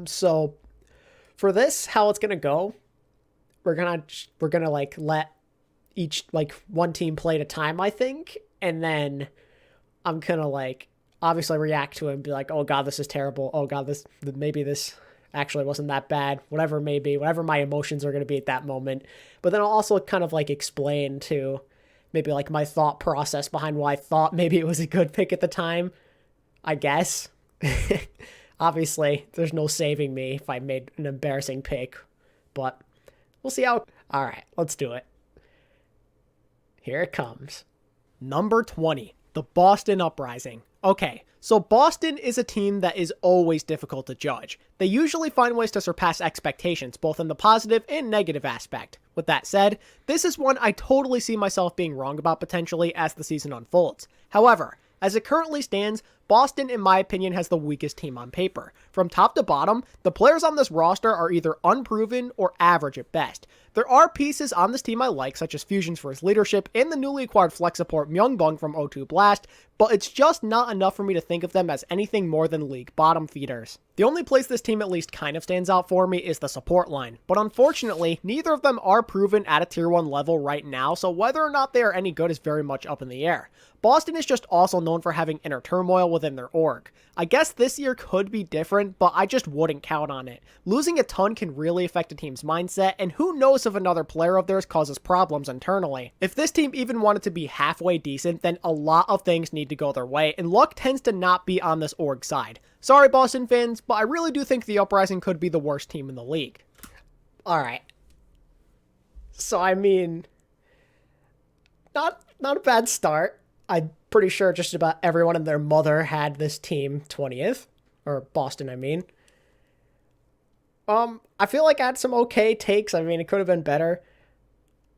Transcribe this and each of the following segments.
So for this, how it's gonna go, we're gonna like let each like one team play at a time, I think, and then I'm gonna like obviously react to it and be like, oh god, this is terrible. Oh god, maybe this actually wasn't that bad. Whatever it may be, whatever my emotions are gonna be at that moment. But then I'll also kind of like explain to maybe like my thought process behind why I thought maybe it was a good pick at the time, I guess. Obviously, there's no saving me if I made an embarrassing pick, but we'll see how. All right, let's do it. Here it comes. Number 20, the Boston Uprising. Okay, so Boston is a team that is always difficult to judge. They usually find ways to surpass expectations, both in the positive and negative aspect. With that said, this is one I totally see myself being wrong about potentially as the season unfolds. However, as it currently stands, Boston, in my opinion, has the weakest team on paper. From top to bottom, the players on this roster are either unproven or average at best. There are pieces on this team I like, such as Fusions for his leadership and the newly acquired flex support Myungbong from O2 Blast, but it's just not enough for me to think of them as anything more than league bottom feeders. The only place this team at least kind of stands out for me is the support line, but unfortunately, neither of them are proven at a tier 1 level right now, so whether or not they are any good is very much up in the air. Boston is just also known for having inner turmoil within their org. I guess this year could be different, but I just wouldn't count on it. Losing a ton can really affect a team's mindset, and who knows if another player of theirs causes problems internally. If this team even wanted to be halfway decent, then a lot of things need to go their way, and luck tends to not be on this org side. Sorry Boston fans, but I really do think the Uprising could be the worst team in the league. Alright. So I mean, not a bad start. I'm pretty sure just about everyone and their mother had this team 20th. Or Boston, I mean. I feel like I had some okay takes. I mean, it could have been better.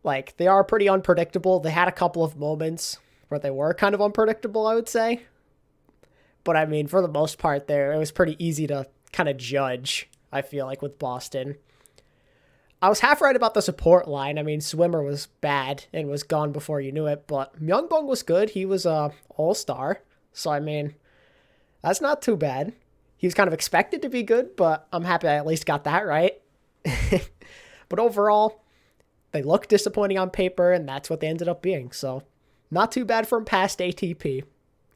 Like, they are pretty unpredictable. They had a couple of moments where they were kind of unpredictable, I would say. But I mean, for the most part there, it was pretty easy to kind of judge, I feel like, with Boston. I was half right about the support line. I mean, Swimmer was bad and was gone before you knew it, but Myungbong was good. He was a all-star. So, I mean, that's not too bad. He was kind of expected to be good, but I'm happy I at least got that right. But overall, they look disappointing on paper, and that's what they ended up being. So, not too bad from past ATP,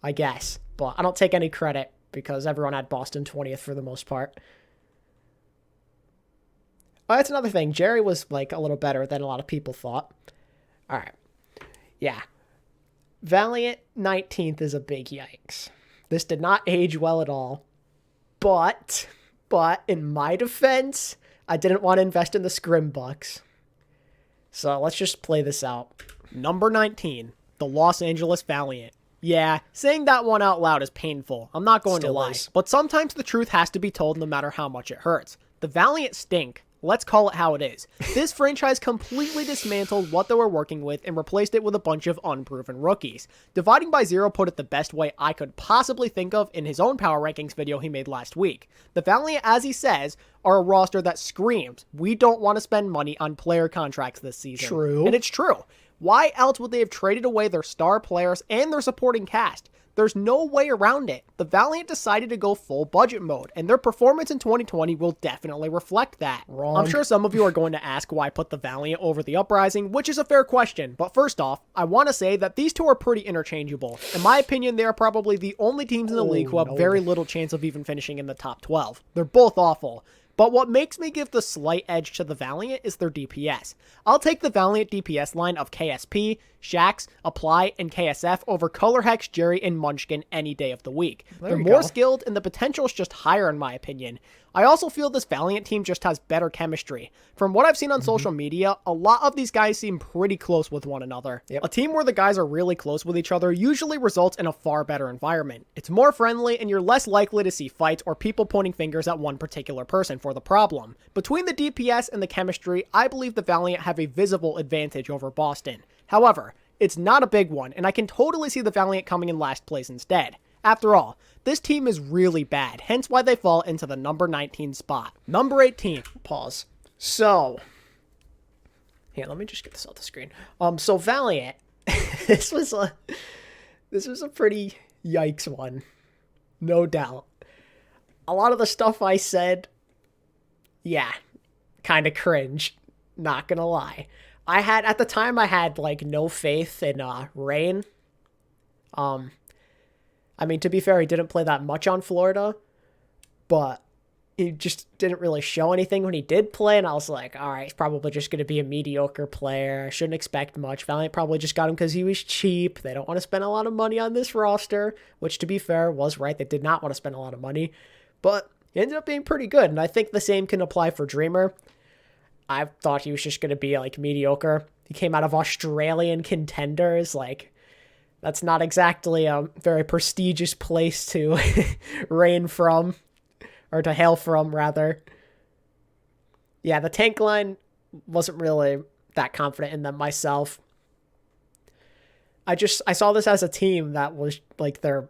I guess. But I don't take any credit because everyone had Boston 20th for the most part. Oh, that's another thing. Jerry was, like, a little better than a lot of people thought. All right. Yeah. Valiant 19th is a big yikes. This did not age well at all. But in my defense, I didn't want to invest in the scrim bucks. So let's just play this out. Number 19, the Los Angeles Valiant. Yeah, saying that one out loud is painful. I'm not going to lie. But sometimes the truth has to be told no matter how much it hurts. The Valiant stink. Let's call it how it is. This franchise completely dismantled what they were working with and replaced it with a bunch of unproven rookies. Dividing by Zero put it the best way I could possibly think of in his own power rankings video he made last week. The Valiant, as he says, are a roster that screams, we don't want to spend money on player contracts this season. True. And it's true. Why else would they have traded away their star players and their supporting cast? There's no way around it. The Valiant decided to go full budget mode, and their performance in 2020 will definitely reflect that. Wrong. I'm sure some of you are going to ask why I put the Valiant over the Uprising, which is a fair question, but first off, I want to say that these two are pretty interchangeable. In my opinion, they are probably the only teams in the league who have very little chance of even finishing in the top 12. They're both awful. But what makes me give the slight edge to the Valiant is their DPS. I'll take the Valiant DPS line of KSP, Shax, Apply, and KSF over Color Hex, Jerry, and Munchkin any day of the week. They're more skilled, and the potential is just higher in my opinion. I also feel this Valiant team just has better chemistry. From what I've seen on social media, a lot of these guys seem pretty close with one another. A team where the guys are really close with each other usually results in a far better environment. It's more friendly, and you're less likely to see fights or people pointing fingers at one particular person for the problem. Between the DPS and the chemistry, I believe the Valiant have a visible advantage over Boston. However, it's not a big one, and I can totally see the Valiant coming in last place instead. After all, this team is really bad, hence why they fall into the number 19 spot. Number 18. Pause. So, here, let me just get this off the screen. So Valiant, this was a pretty yikes one, no doubt. A lot of the stuff I said Yeah, kind of cringe. Not gonna lie. At the time, I had, like, no faith in Rain. I mean, to be fair, he didn't play that much on Florida, but he just didn't really show anything when he did play, and I was like, all right, he's probably just going to be a mediocre player. I shouldn't expect much. Valiant probably just got him because he was cheap. They don't want to spend a lot of money on this roster, which, to be fair, was right. They did not want to spend a lot of money, but he ended up being pretty good, and I think the same can apply for Dreamer. I thought he was just going to be, like, mediocre. He came out of Australian Contenders, like, that's not exactly a very prestigious place to reign from, or to hail from, rather. Yeah, the tank line wasn't really that confident in them myself. I saw this as a team that was, like, their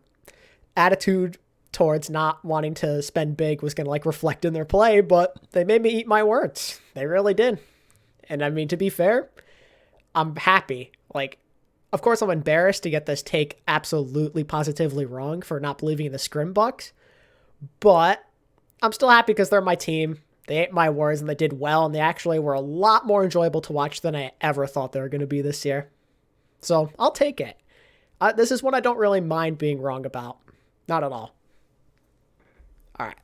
attitude towards not wanting to spend big was going to, like, reflect in their play, but they made me eat my words. They really did. And I mean, to be fair, I'm happy. Like, of course, I'm embarrassed to get this take absolutely positively wrong for not believing in the Scrimbucks, but I'm still happy because they're my team. They ate my words and they did well, and they actually were a lot more enjoyable to watch than I ever thought they were going to be this year. So I'll take it. This is what I don't really mind being wrong about. Not at all. All right.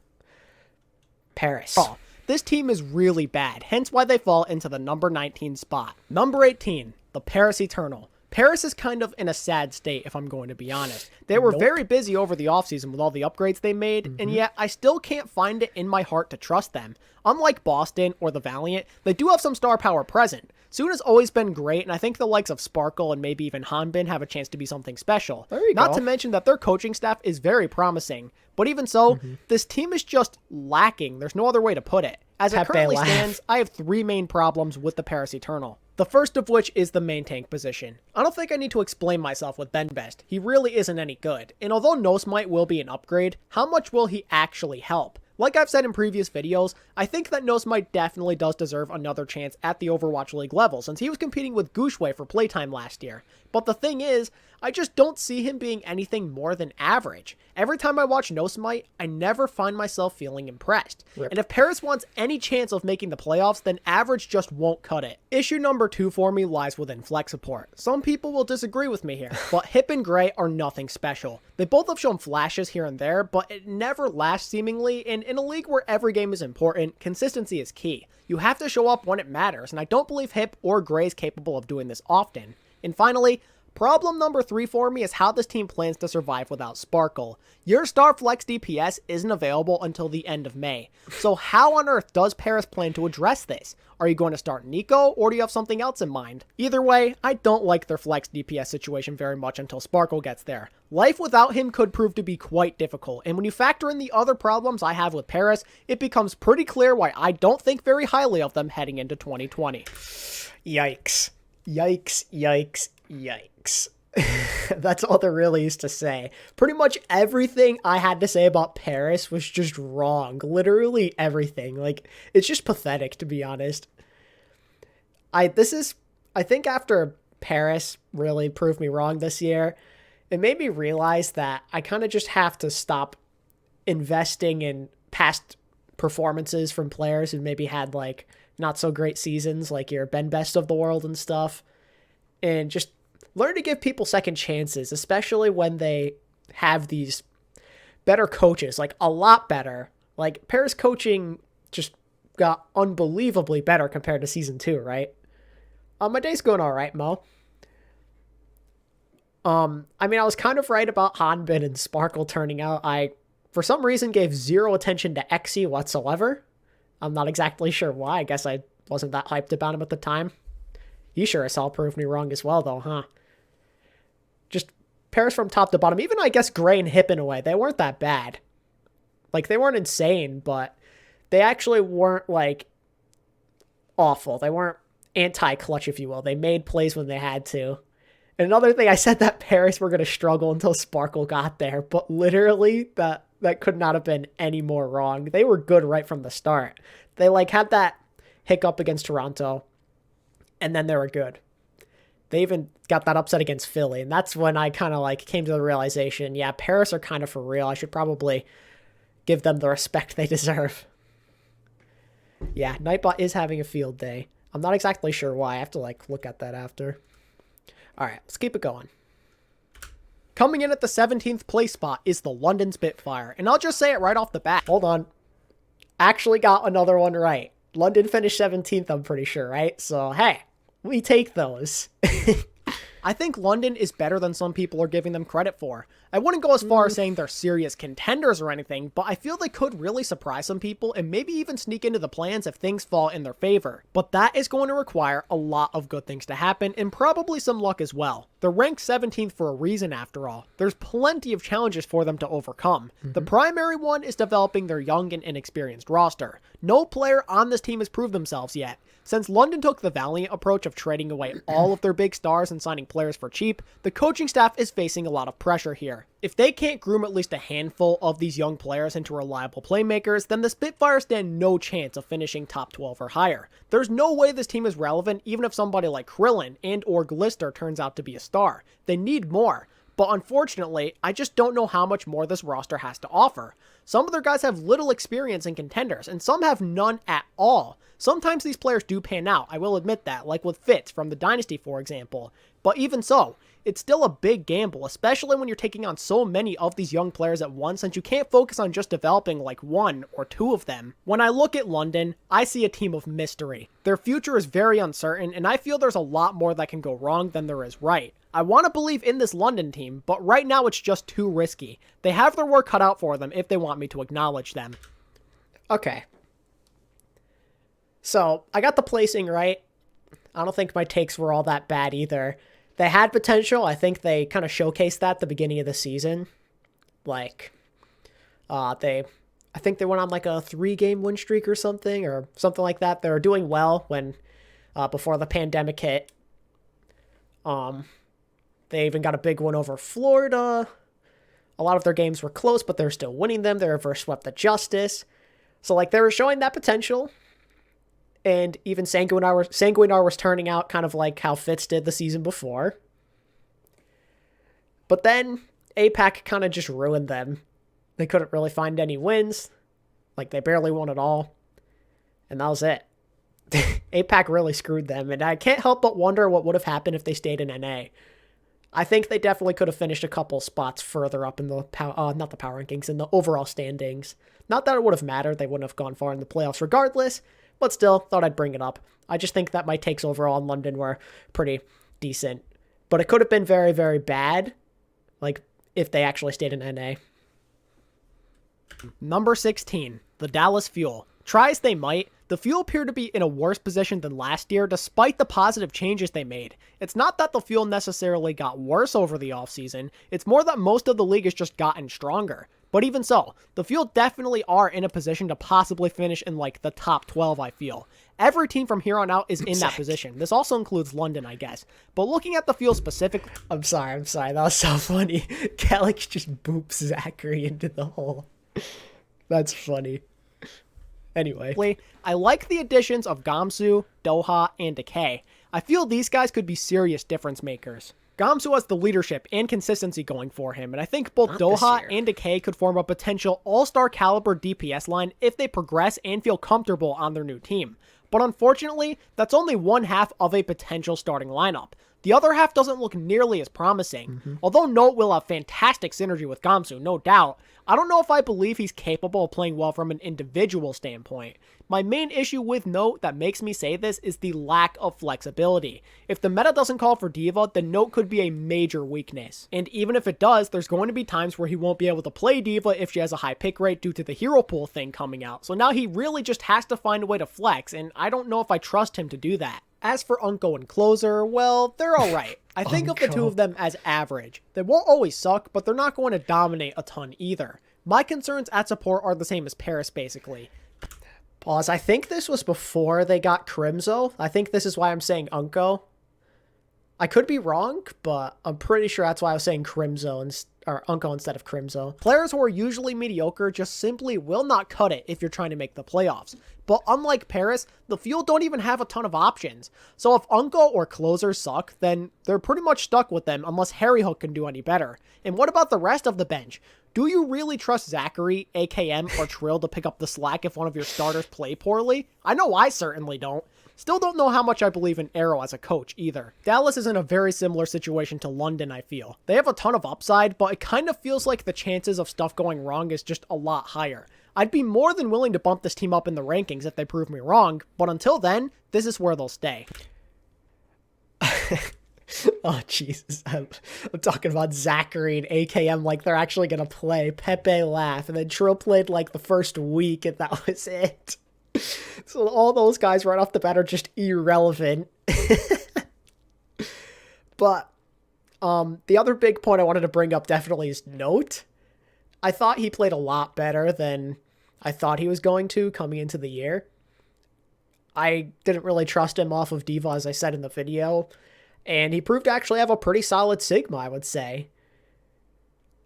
Paris. Oh, this team is really bad, hence why they fall into the number 19 spot. Number 18, the Paris Eternal. Paris is kind of in a sad state, if I'm going to be honest. They were very busy over the offseason with all the upgrades they made, and yet I still can't find it in my heart to trust them. Unlike Boston or the Valiant, they do have some star power present. Soon has always been great, and I think the likes of Sparkle and maybe even Hanbin have a chance to be something special. Not to mention that their coaching staff is very promising. But even so, this team is just lacking. There's no other way to put it. As it currently stands, I have 3 main problems with the Paris Eternal. The first of which is the main tank position. I don't think I need to explain myself with Ben Best. He really isn't any good. And although Nosemite will be an upgrade, how much will he actually help? Like I've said in previous videos, I think that Nosemite definitely does deserve another chance at the Overwatch League level, since he was competing with Gushue for playtime last year. But the thing is, I just don't see him being anything more than average. Every time I watch Nosemite, I never find myself feeling impressed. And if Paris wants any chance of making the playoffs, then average just won't cut it. Issue number 2 for me lies within flex support. Some people will disagree with me here, but Hip and Gray are nothing special. They both have shown flashes here and there, but it never lasts seemingly, and in a league where every game is important, consistency is key. You have to show up when it matters, and I don't believe Hip or Gray is capable of doing this often. And finally, problem number 3 for me is how this team plans to survive without Sparkle. Your star flex DPS isn't available until the end of May. So how on earth does Paris plan to address this? Are you going to start Nico, or do you have something else in mind? Either way, I don't like their flex DPS situation very much until Sparkle gets there. Life without him could prove to be quite difficult, and when you factor in the other problems I have with Paris, it becomes pretty clear why I don't think very highly of them heading into 2020. Yikes. Yikes, yikes, yikes. That's all there really is to say. Pretty much everything I had to say about Paris was just wrong. Literally everything. Like, it's just pathetic, to be honest. I think after Paris really proved me wrong this year, it made me realize that I kind of just have to stop investing in past performances from players who maybe had, like, not so great seasons, like your Ben Best of the world and stuff, and just learn to give people second chances, especially when they have these better coaches, like a lot better. Like, Paris coaching just got unbelievably better compared to season 2, right? My day's going all right, Mo. I mean, I was kind of right about Hanbin and Sparkle turning out. I, for some reason, gave zero attention to Xe whatsoever. I'm not exactly sure why. I guess I wasn't that hyped about him at the time. You sure as hell proved me wrong as well, though, huh? Just Paris from top to bottom. Even, I guess, Gray and Hip in a way. They weren't that bad. Like, they weren't insane, but they actually weren't, like, awful. They weren't anti-clutch, if you will. They made plays when they had to. And another thing, I said that Paris were going to struggle until Sparkle got there, but literally, that could not have been any more wrong. They were good right from the start. They, like, had that hiccup against Toronto, and then they were good. They even got that upset against Philly, and that's when I kind of, like, came to the realization, yeah, Paris are kind of for real. I should probably give them the respect they deserve. Yeah, Nightbot is having a field day. I'm not exactly sure why. I have to, like, look at that after. All right, let's keep it going. Coming in at the 17th place spot is the London Spitfire. And I'll just say it right off the bat. Hold on. Actually got another one right. London finished 17th, I'm pretty sure, right? So, hey, we take those. I think London is better than some people are giving them credit for. I wouldn't go as far as saying they're serious contenders or anything, but I feel they could really surprise some people and maybe even sneak into the plans if things fall in their favor. But that is going to require a lot of good things to happen and probably some luck as well. They're ranked 17th for a reason after all. There's plenty of challenges for them to overcome. The primary one is developing their young and inexperienced roster. No player on this team has proved themselves yet. Since London took the Valiant approach of trading away all of their big stars and signing players for cheap, the coaching staff is facing a lot of pressure here. If they can't groom at least a handful of these young players into reliable playmakers, then the Spitfire stand no chance of finishing top 12 or higher. There's no way this team is relevant even if somebody like Krillin and or Glister turns out to be a star. They need more. But unfortunately, I just don't know how much more this roster has to offer. Some of their guys have little experience in contenders, and some have none at all. Sometimes these players do pan out, I will admit that, like with Fitz from the Dynasty, for example. But even so, it's still a big gamble, especially when you're taking on so many of these young players at once, and you can't focus on just developing like one or two of them. When I look at London, I see a team of mystery. Their future is very uncertain, and I feel there's a lot more that can go wrong than there is right. I want to believe in this London team, but right now it's just too risky. They have their work cut out for them if they want me to acknowledge them. Okay. So, I got the placing right. I don't think my takes were all that bad either. They had potential. I think they kind of showcased that at the beginning of the season. Like, I think they went on like a 3-game win streak or something like that. They were doing well when, before the pandemic hit. They even got a big one over Florida. A lot of their games were close, but they're still winning them. They reverse swept the Justice. So, like, they were showing that potential. And even Sanguinar was turning out kind of like how Fitz did the season before. But then APAC kind of just ruined them. They couldn't really find any wins. Like, they barely won at all. And that was it. APAC really screwed them. And I can't help but wonder what would have happened if they stayed in NA. I think they definitely could have finished a couple spots further up in the not the power rankings, in the overall standings. Not that it would have mattered. They wouldn't have gone far in the playoffs regardless. But still, thought I'd bring it up. I just think that my takes overall in London were pretty decent. But it could have been very, very bad, like, if they actually stayed in NA. Number 16, the Dallas Fuel. Try as they might, the Fuel appear to be in a worse position than last year despite the positive changes they made. It's not that the Fuel necessarily got worse over the offseason, it's more that most of the league has just gotten stronger. But even so, the Fuel definitely are in a position to possibly finish in like the top 12, I feel. Every team from here on out is in that position. This also includes London, I guess. But looking at the Fuel specifically... I'm sorry. That was so funny. Calyx just boops Zachary into the hole. That's funny. Anyway. I like the additions of Gamsu, Doha, and Decay. I feel these guys could be serious difference makers. Gamsu has the leadership and consistency going for him, and I think both Doha and Decay could form a potential all-star caliber DPS line if they progress and feel comfortable on their new team. But unfortunately, that's only one half of a potential starting lineup. The other half doesn't look nearly as promising. Although Note will have fantastic synergy with Gamsu, no doubt, I don't know if I believe he's capable of playing well from an individual standpoint. My main issue with Note that makes me say this is the lack of flexibility. If the meta doesn't call for Diva, then Note could be a major weakness. And even if it does, there's going to be times where he won't be able to play Diva if she has a high pick rate due to the hero pool thing coming out. So now he really just has to find a way to flex, and I don't know if I trust him to do that. As for Unko and Closer, well, they're alright. I think of the two of them as average. They won't always suck, but they're not going to dominate a ton either. My concerns at support are the same as Paris, basically. Pause. I think this was before they got Crimzo. I think this is why I'm saying Unko. I could be wrong, but I'm pretty sure that's why I was saying Crimzo or Unko instead of Crimzo. Players who are usually mediocre just simply will not cut it if you're trying to make the playoffs. But unlike Paris, the field don't even have a ton of options. So if Unko or closers suck, then they're pretty much stuck with them unless Harry Hook can do any better. And what about the rest of the bench? Do you really trust Zachary, AKM, or Trill to pick up the slack if one of your starters play poorly? I know I certainly don't. Still don't know how much I believe in Arrow as a coach either. Dallas is in a very similar situation to London, I feel. They have a ton of upside, but it kind of feels like the chances of stuff going wrong is just a lot higher. I'd be more than willing to bump this team up in the rankings if they prove me wrong, but until then, this is where they'll stay. Oh, Jesus. I'm talking about Zachary and AKM like they're actually going to play. Pepe laugh. And then Trill played like the first week and that was it. So all those guys right off the bat are just irrelevant. But the other big point I wanted to bring up definitely is Note. I thought he played a lot better than I thought he was going to coming into the year. I didn't really trust him off of Diva, as I said in the video. And he proved to actually have a pretty solid Sigma, I would say.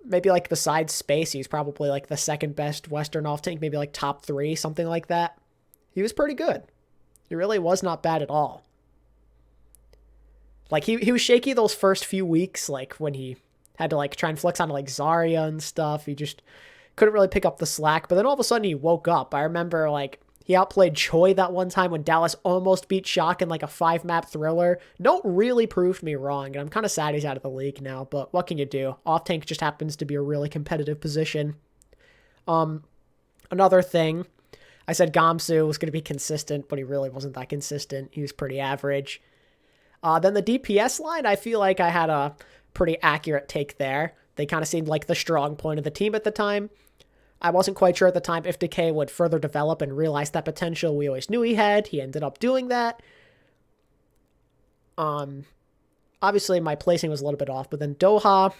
Maybe like besides Space, he's probably like the second best Western off-tank, maybe like top 3, something like that. He was pretty good. He really was not bad at all. Like he was shaky those first few weeks, like when he had to like try and flex on like Zarya and stuff. He just couldn't really pick up the slack, but then all of a sudden he woke up. I remember like he outplayed Choi that one time when Dallas almost beat Shock in like a 5-map thriller. Note really proved me wrong, and I'm kind of sad he's out of the league now, but what can you do? Off-tank just happens to be a really competitive position. Another thing, I said Gamsu was going to be consistent, but he really wasn't that consistent. He was pretty average. Then the DPS line, I feel like I had a pretty accurate take there. They kind of seemed like the strong point of the team at the time. I wasn't quite sure at the time if Decay would further develop and realize that potential we always knew he had. He ended up doing that. Obviously, my placing was a little bit off, but then Doha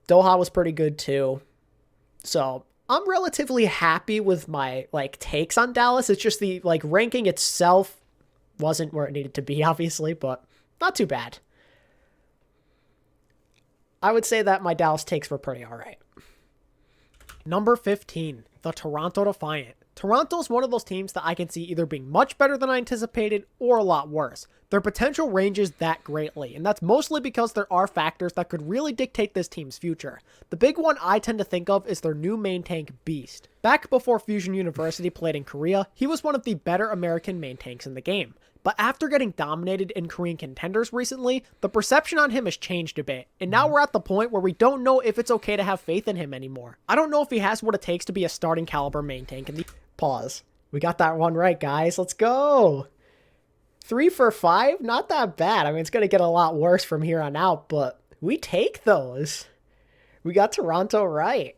was pretty good too. So I'm relatively happy with my like takes on Dallas. It's just the like ranking itself wasn't where it needed to be, obviously, but not too bad. I would say that my Dallas takes were pretty all right. Number 15, the Toronto Defiant. Toronto's one of those teams that I can see either being much better than I anticipated or a lot worse. Their potential ranges that greatly, and that's mostly because there are factors that could really dictate this team's future. The big one I tend to think of is their new main tank, Beast. Back before Fusion University played in Korea, he was one of the better American main tanks in the game. But after getting dominated in Korean contenders recently, the perception on him has changed a bit, and now we're at the point where we don't know if it's okay to have faith in him anymore. I don't know if he has what it takes to be a starting caliber main tank in the... Pause. We got that one right, guys. Let's go. 3 for 5? Not that bad. I mean, it's going to get a lot worse from here on out, but we take those. We got Toronto right.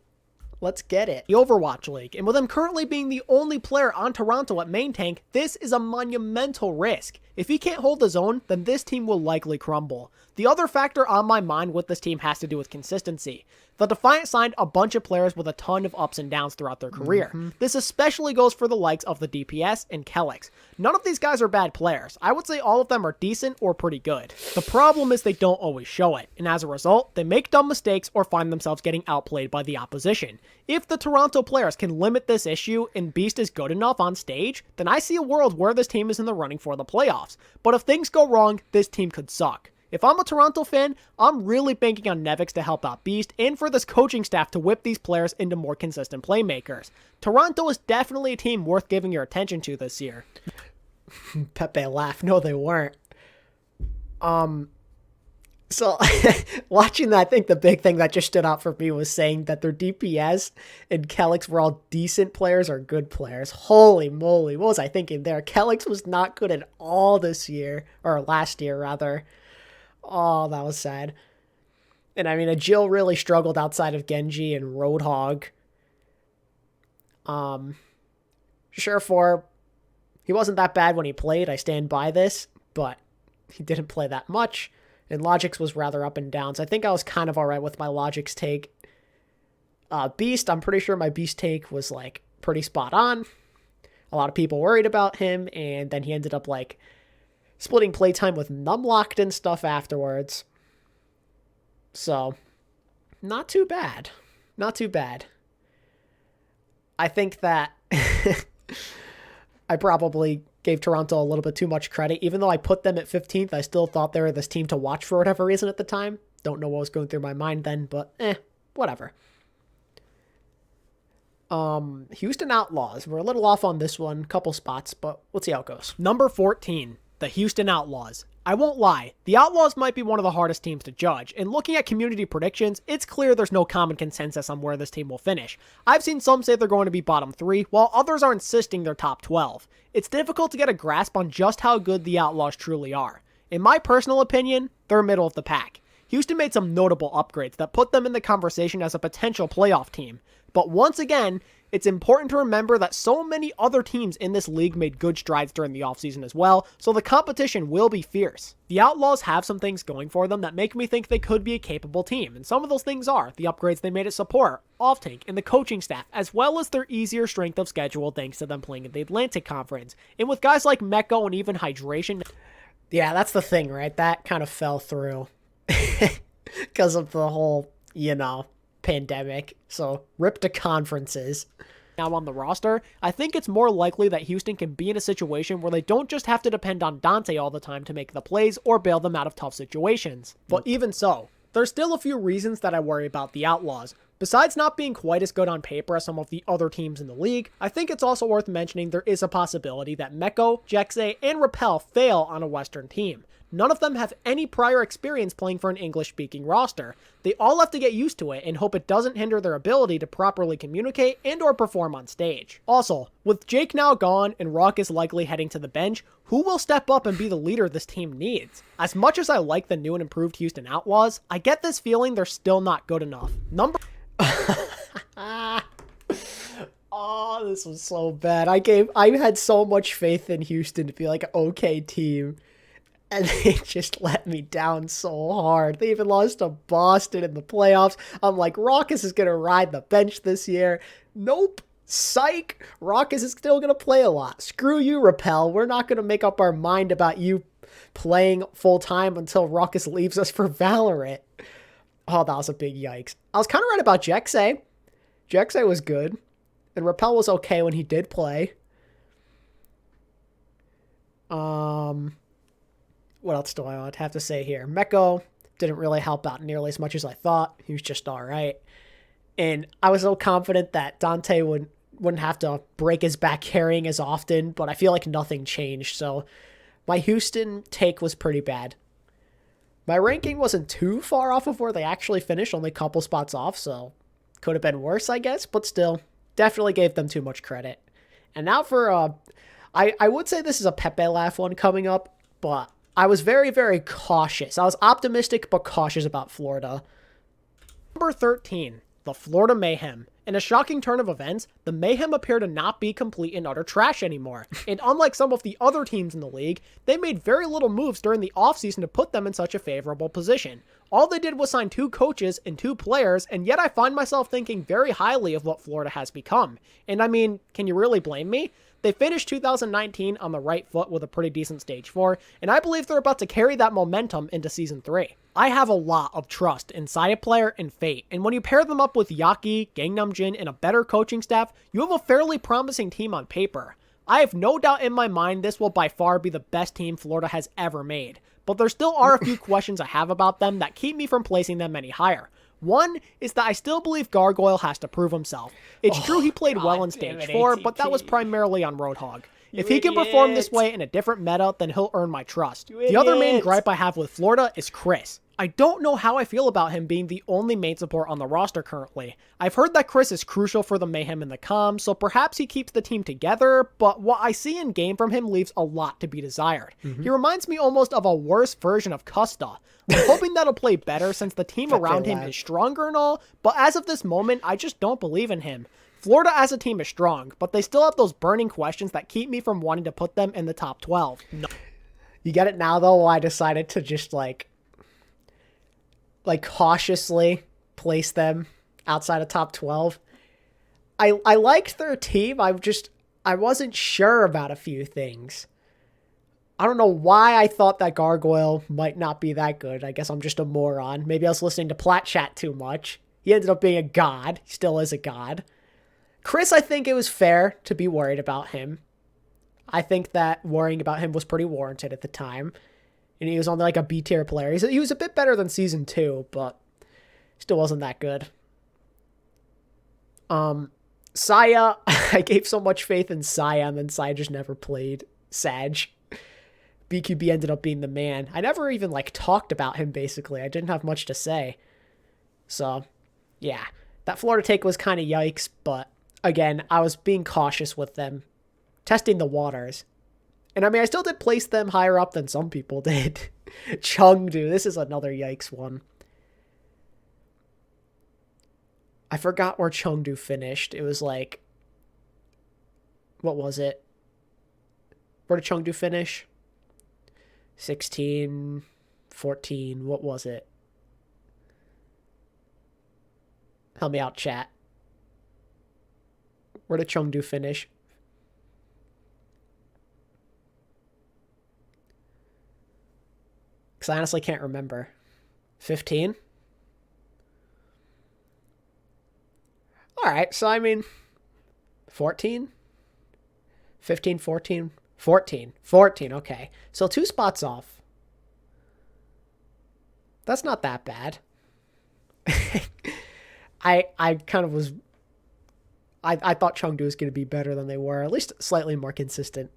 Let's get it. The Overwatch League, and with him currently being the only player on Toronto at main tank, this is a monumental risk. If he can't hold his own, then this team will likely crumble. The other factor on my mind with this team has to do with consistency. The Defiant signed a bunch of players with a ton of ups and downs throughout their career. This especially goes for the likes of the DPS and Kelix. None of these guys are bad players. I would say all of them are decent or pretty good. The problem is they don't always show it, and as a result, they make dumb mistakes or find themselves getting outplayed by the opposition. If the Toronto players can limit this issue and Beast is good enough on stage, then I see a world where this team is in the running for the playoffs. But if things go wrong, this team could suck. If I'm a Toronto fan, I'm really banking on Nevix to help out Beast and for this coaching staff to whip these players into more consistent playmakers. Toronto is definitely a team worth giving your attention to this year. Pepe laughed. No, they weren't. So watching that, I think the big thing that just stood out for me was saying that their DPS and Kelix were all decent players or good players. Holy moly, what was I thinking there? Kelix was not good at all this year, or last year rather. Oh, that was sad. And I mean, Jill really struggled outside of Genji and Roadhog. Surefour, he wasn't that bad when he played, I stand by this, but he didn't play that much. And Logix was rather up and down, so I think I was kind of alright with my Logix take. Beast, I'm pretty sure my Beast take was, like, pretty spot on. A lot of people worried about him, and then he ended up, like, splitting playtime with Numlocked and stuff afterwards. So, not too bad. Not too bad. I think that I probably gave Toronto a little bit too much credit. Even though I put them at 15th, I still thought they were this team to watch for whatever reason at the time. Don't know what was going through my mind then, but whatever. Houston Outlaws. We're a little off on this one, couple spots, but let's see how it goes. Number 14, the Houston Outlaws. I won't lie, the Outlaws might be one of the hardest teams to judge, and looking at community predictions, it's clear there's no common consensus on where this team will finish. I've seen some say they're going to be bottom 3, while others are insisting they're top 12. It's difficult to get a grasp on just how good the Outlaws truly are. In my personal opinion, they're middle of the pack. Houston made some notable upgrades that put them in the conversation as a potential playoff team. But once again, it's important to remember that so many other teams in this league made good strides during the offseason as well, so the competition will be fierce. The Outlaws have some things going for them that make me think they could be a capable team, and some of those things are the upgrades they made at support, off-tank, and the coaching staff, as well as their easier strength of schedule thanks to them playing in the Atlantic Conference. And with guys like Mecco and even Hydration... Yeah, that's the thing, right? That kind of fell through because of the whole, pandemic. So rip to conferences. Now on the roster, I think it's more likely that Houston can be in a situation where they don't just have to depend on Dante all the time to make the plays or bail them out of tough situations. But even so, there's still a few reasons that I worry about the Outlaws. Besides not being quite as good on paper as some of the other teams in the league, I think it's also worth mentioning there is a possibility that Mecco, Jexay, and Repel fail on a Western team. None of them have any prior experience playing for an English-speaking roster. They all have to get used to it and hope it doesn't hinder their ability to properly communicate and or perform on stage. Also, with Jake now gone and Ruckus likely heading to the bench, who will step up and be the leader this team needs? As much as I like the new and improved Houston Outlaws, I get this feeling they're still not good enough. Oh, this was so bad. I had so much faith in Houston to be like an okay team. And they just let me down so hard. They even lost to Boston in the playoffs. I'm like, Ruckus is going to ride the bench this year. Nope. Psych. Ruckus is still going to play a lot. Screw you, Repel. We're not going to make up our mind about you playing full-time until Ruckus leaves us for Valorant. Oh, that was a big yikes. I was kind of right about Jexay. Jexay was good. And Repel was okay when he did play. What else do I have to say here? Mecco didn't really help out nearly as much as I thought. He was just all right. And I was so confident that Dante wouldn't have to break his back carrying as often, but I feel like nothing changed. So my Houston take was pretty bad. My ranking wasn't too far off of where they actually finished, only a couple spots off, so could have been worse, I guess, but still, definitely gave them too much credit. And now for, I would say this is a Pepe Laugh one coming up, but I was very, very cautious. I was optimistic but cautious about Florida. Number 13, the Florida Mayhem. In a shocking turn of events, the Mayhem appear to not be complete and utter trash anymore. And unlike some of the other teams in the league, they made very little moves during the offseason to put them in such a favorable position. All they did was sign 2 coaches and 2 players, and yet I find myself thinking very highly of what Florida has become. And I mean, can you really blame me? They finished 2019 on the right foot with a pretty decent Stage 4, and I believe they're about to carry that momentum into Season 3. I have a lot of trust in Saya Player and Fate, and when you pair them up with Yaki, Gangnam Jin, and a better coaching staff, you have a fairly promising team on paper. I have no doubt in my mind this will by far be the best team Florida has ever made, but there still are a few questions I have about them that keep me from placing them any higher. One is that I still believe Gargoyle has to prove himself. It's true he played well in Stage 4, but that was primarily on Roadhog. If he can perform this way in a different meta, then he'll earn my trust. The other main gripe I have with Florida is Chris. I don't know how I feel about him being the only main support on the roster currently. I've heard that Chris is crucial for the Mayhem in the comms, so perhaps he keeps the team together, but what I see in game from him leaves a lot to be desired. He reminds me almost of a worse version of Custa. I'm hoping that'll play better since the team around him is stronger and all, but as of this moment, I just don't believe in him. Florida as a team is strong, but they still have those burning questions that keep me from wanting to put them in the top 12. No. You get it now, though, why I decided to just, like cautiously place them outside of top 12. I liked their team. I wasn't sure about a few things. I don't know why I thought that Gargoyle might not be that good. I guess I'm just a moron. Maybe I was listening to Plat Chat too much. He ended up being a god. He still is a god. Chris, I think it was fair to be worried about him. I think that worrying about him was pretty warranted at the time. And he was on like a B tier player. He was a bit better than Season 2, but still wasn't that good. Saya, I gave so much faith in Saya, and then Saya just never played. Sag. BQB ended up being the man. I never even like talked about him, basically. I didn't have much to say. So, yeah. That Florida take was kind of yikes, but again, I was being cautious with them. Testing the waters. And I mean, I still did place them higher up than some people did. Chengdu, this is another yikes one. I forgot where Chengdu finished. It was like, what was it? Where did Chengdu finish? 16, 14, what was it? Help me out, chat. Where did Chengdu finish? Because I honestly can't remember. 15? Alright, so I mean, 14? 15, 14? 14. 14, okay. So 2 spots off. That's not that bad. I kind of was... I thought Chengdu was going to be better than they were. At least slightly more consistent.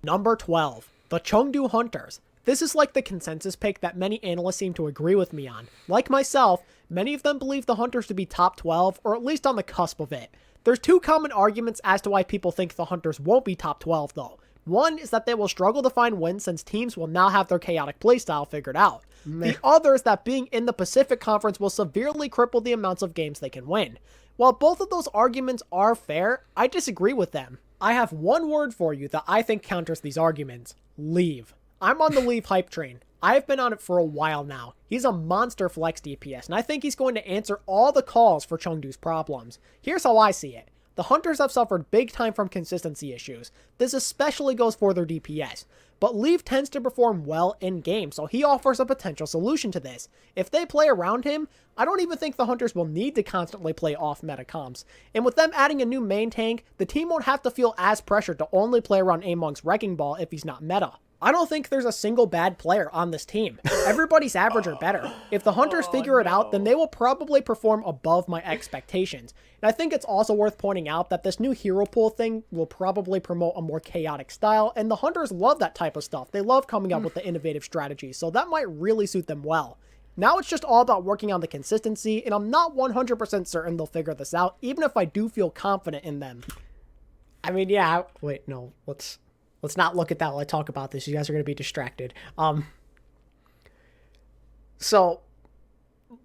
Number 12. The Chengdu Hunters. This is like the consensus pick that many analysts seem to agree with me on. Like myself, many of them believe the Hunters to be top 12, or at least on the cusp of it. There's 2 common arguments as to why people think the Hunters won't be top 12 though. One is that they will struggle to find wins since teams will now have their chaotic playstyle figured out. The other is that being in the Pacific Conference will severely cripple the amounts of games they can win. While both of those arguments are fair, I disagree with them. I have one word for you that I think counters these arguments. Leave. I'm on the Leave hype train. I've been on it for a while now. He's a monster flex DPS, and I think he's going to answer all the calls for Chengdu's problems. Here's how I see it. The Hunters have suffered big time from consistency issues. This especially goes for their DPS. But Leave tends to perform well in-game, so he offers a potential solution to this. If they play around him, I don't even think the Hunters will need to constantly play off-meta comps. And with them adding a new main tank, the team won't have to feel as pressured to only play around Among's Wrecking Ball if he's not meta. I don't think there's a single bad player on this team. Everybody's average or better. If the Hunters figure it out, then they will probably perform above my expectations. And I think it's also worth pointing out that this new hero pool thing will probably promote a more chaotic style, and the Hunters love that type of stuff. They love coming up with the innovative strategies, so that might really suit them well. Now it's just all about working on the consistency, and I'm not 100% certain they'll figure this out, even if I do feel confident in them. I mean, yeah, wait, no, let's not look at that while I talk about this. You guys are going to be distracted. So,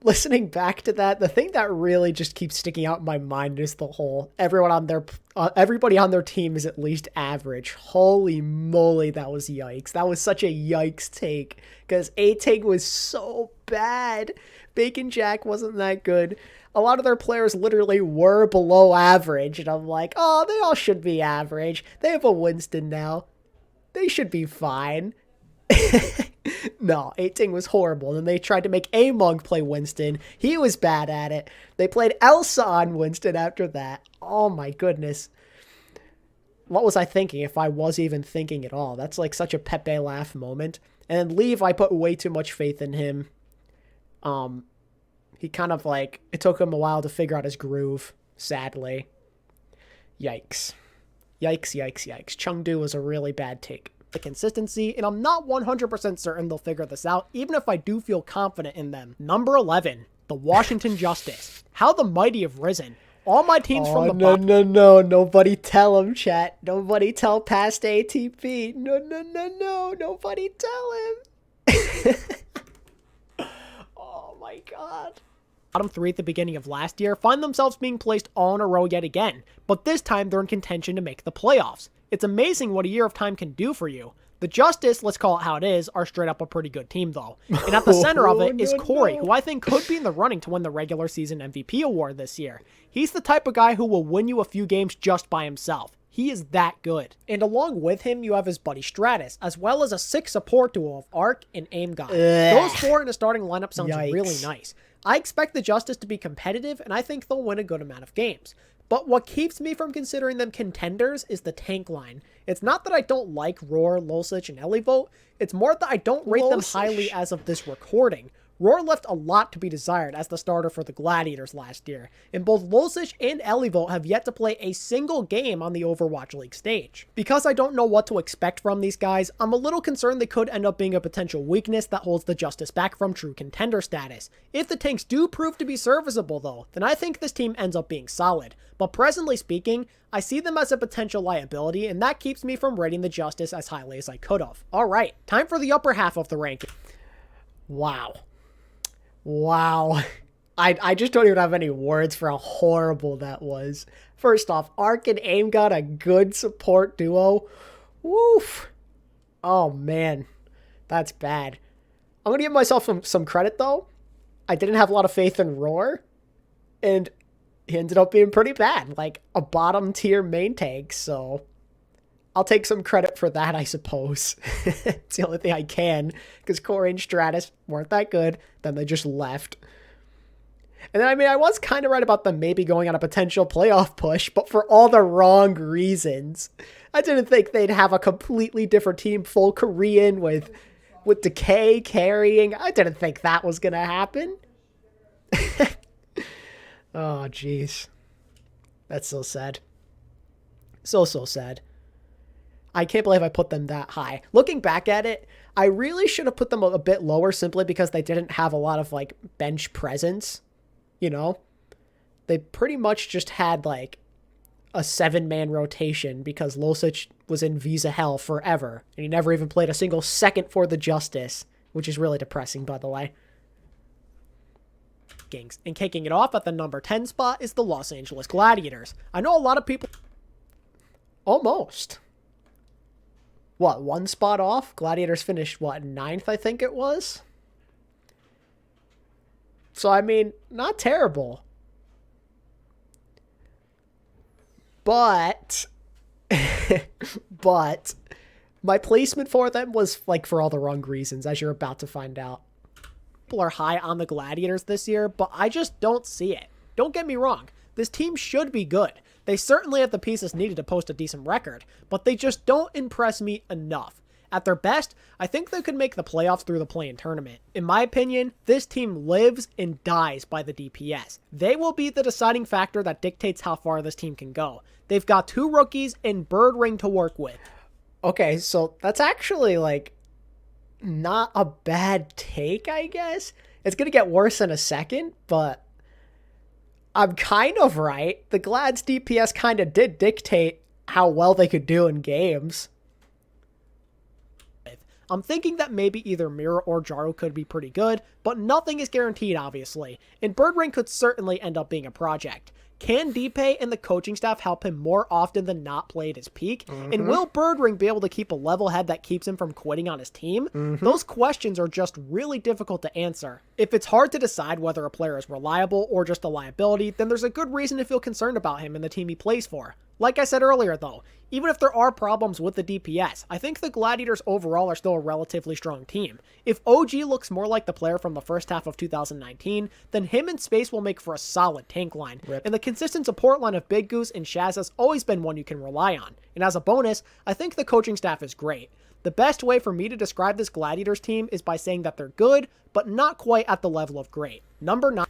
listening back to that, the thing that really just keeps sticking out in my mind is the whole everybody on their team is at least average. Holy moly, that was yikes. That was such a yikes take, because A-Take was so bad. Bacon Jack wasn't that good. A lot of their players literally were below average, and I'm like, oh, they all should be average. They have a Winston now. They should be fine. No, 18 was horrible. And then they tried to make Among play Winston. He was bad at it. They played Elsa on Winston after that. Oh my goodness. What was I thinking, if I was even thinking at all? That's like such a Pepe laugh moment. And then Leave, I put way too much faith in him. He kind of like, it took him a while to figure out his groove, sadly. Yikes. Yikes, yikes, yikes. Chengdu was a really bad take. The consistency, and I'm not 100% certain they'll figure this out, even if I do feel confident in them. Number 11, the Washington Justice. How the mighty have risen. All my teams from the bottom. No. Nobody tell him, chat. Nobody tell past ATP. No. Nobody tell him. Oh my god. Bottom 3 at the beginning of last year find themselves being placed all in a row yet again, but this time they're in contention to make the playoffs. It's amazing what a year of time can do for you. The Justice, let's call it how it is, are straight up a pretty good team though. And at the center of it is Corey, who I think could be in the running to win the regular season MVP award this year. He's the type of guy who will win you a few games just by himself. He is that good. And along with him, you have his buddy Stratus, as well as a 6 support duo of Arc and Aim God. Those 4 in a starting lineup sounds really nice. I expect the Justice to be competitive, and I think they'll win a good amount of games. But what keeps me from considering them contenders is the tank line. It's not that I don't like Roar, Losich, and Elivote. It's more that I don't rate them highly as of this recording. Roar left a lot to be desired as the starter for the Gladiators last year, and both Losich and Elivote have yet to play a single game on the Overwatch League stage. Because I don't know what to expect from these guys, I'm a little concerned they could end up being a potential weakness that holds the Justice back from true contender status. If the tanks do prove to be serviceable though, then I think this team ends up being solid. But presently speaking, I see them as a potential liability, and that keeps me from rating the Justice as highly as I could have. Alright, time for the upper half of the ranking. Wow. I just don't even have any words for how horrible that was. First off, Arc and Aim got a good support duo. Woof. Oh, man. That's bad. I'm going to give myself some credit, though. I didn't have a lot of faith in Roar, and he ended up being pretty bad. Like, a bottom-tier main tank, so I'll take some credit for that, I suppose. It's the only thing I can, because Corey and Stratus weren't that good. Then they just left. And then, I mean, I was kind of right about them maybe going on a potential playoff push, but for all the wrong reasons. I didn't think they'd have a completely different team, full Korean with Decay carrying. I didn't think that was going to happen. Oh, jeez. That's so sad. So sad. I can't believe I put them that high. Looking back at it, I really should have put them a bit lower simply because they didn't have a lot of, like, bench presence, you know? They pretty much just had, like, a 7-man rotation because Losich was in visa hell forever, and he never even played a single second for the Justice, which is really depressing, by the way. And kicking it off at the number 10 spot is the Los Angeles Gladiators. I know a lot of people... Almost. What, one spot off? Gladiators finished, what, 9th, I think it was? So, I mean, not terrible. But my placement for them was, like, for all the wrong reasons, as you're about to find out. People are high on the Gladiators this year, but I just don't see it. Don't get me wrong. This team should be good. They certainly have the pieces needed to post a decent record, but they just don't impress me enough. At their best, I think they could make the playoffs through the play-in tournament. In my opinion, this team lives and dies by the DPS. They will be the deciding factor that dictates how far this team can go. They've got 2 rookies and Birdring to work with. Okay, so that's actually, like, not a bad take, I guess. It's going to get worse in a second, but I'm kind of right. The Glad's DPS kind of did dictate how well they could do in games. I'm thinking that maybe either Mira or Jaro could be pretty good, but nothing is guaranteed, obviously, and Birdring could certainly end up being a project. Can Deepay and the coaching staff help him more often than not play at his peak? And will Birdring be able to keep a level head that keeps him from quitting on his team? Those questions are just really difficult to answer. If it's hard to decide whether a player is reliable or just a liability, then there's a good reason to feel concerned about him and the team he plays for. Like I said earlier though, even if there are problems with the DPS, I think the Gladiators overall are still a relatively strong team. If OG looks more like the player from the first half of 2019, then him and Space will make for a solid tank line. And the consistent support line of Big Goose and Shaz has always been one you can rely on. And as a bonus, I think the coaching staff is great. The best way for me to describe this Gladiators team is by saying that they're good, but not quite at the level of great. Number 9.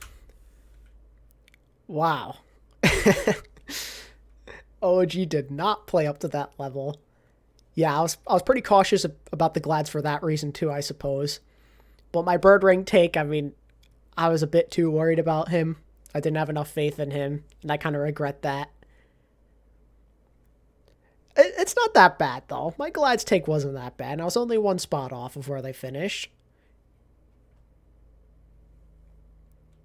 Wow. OG did not play up to that level. Yeah, I was pretty cautious about the Glads for that reason too, I suppose. But my Birdring take, I mean, I was a bit too worried about him. I didn't have enough faith in him, and I kind of regret that. It's not that bad, though. My Glad's take wasn't that bad, and I was only 1 spot off of where they finished.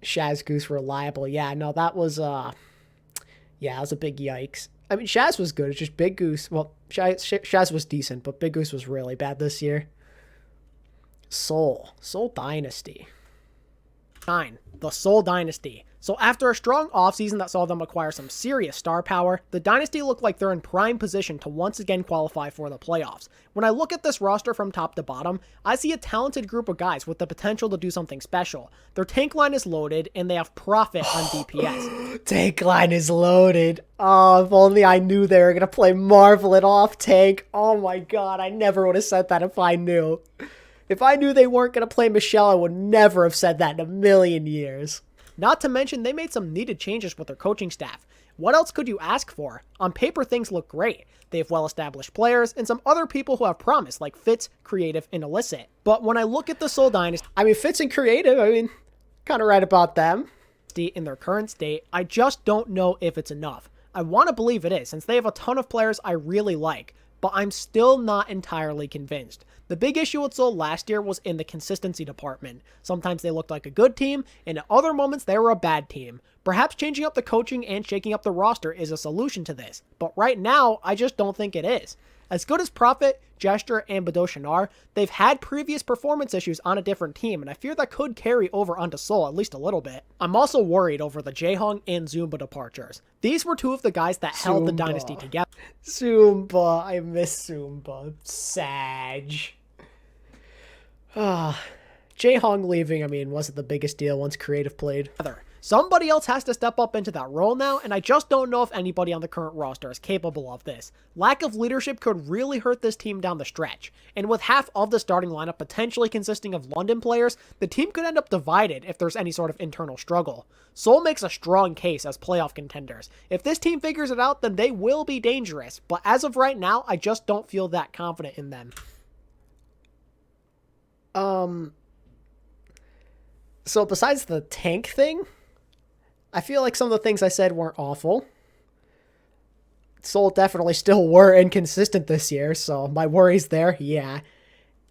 Shaz Goose reliable. Yeah, no, that was, yeah, that was a big yikes. I mean, Shaz was good. It's just Big Goose. Well, Shaz was decent, but Big Goose was really bad this year. Soul Dynasty. 9. The Soul Dynasty. So after a strong offseason that saw them acquire some serious star power, the Dynasty look like they're in prime position to once again qualify for the playoffs. When I look at this roster from top to bottom, I see a talented group of guys with the potential to do something special. Their tank line is loaded, and they have profit on DPS. Tank line is loaded. Oh, if only I knew they were going to play Marvel it off tank. Oh my god, I never would have said that if I knew. If I knew they weren't going to play Michelle, I would never have said that in a million years. Not to mention, they made some needed changes with their coaching staff. What else could you ask for? On paper, things look great. They have well-established players and some other people who have promise, like Fitz, Creative, and Illicit. But when I look at the Seoul Dynasty, Fitz and Creative, kind of right about them. In their current state, I just don't know if it's enough. I want to believe it is, since they have a ton of players I really like, but I'm still not entirely convinced. The big issue with Seoul last year was in the consistency department. Sometimes they looked like a good team, and at other moments they were a bad team. Perhaps changing up the coaching and shaking up the roster is a solution to this, but right now, I just don't think it is. As good as Prophet, Gesture, and Badoshan are, they've had previous performance issues on a different team, and I fear that could carry over onto Seoul at least a little bit. I'm also worried over the Jaehong and Zumba departures. These were two of the guys that held the Dynasty together. Zumba, I miss Zumba. Sag. Jaehong leaving, wasn't the biggest deal once Creative played. Somebody else has to step up into that role now, and I just don't know if anybody on the current roster is capable of this. Lack of leadership could really hurt this team down the stretch, and with half of the starting lineup potentially consisting of London players, the team could end up divided if there's any sort of internal struggle. Seoul makes a strong case as playoff contenders. If this team figures it out, then they will be dangerous, but as of right now, I just don't feel that confident in them. So besides the tank thing, I feel like some of the things I said weren't awful. Seoul definitely still were inconsistent this year, so my worries there, yeah.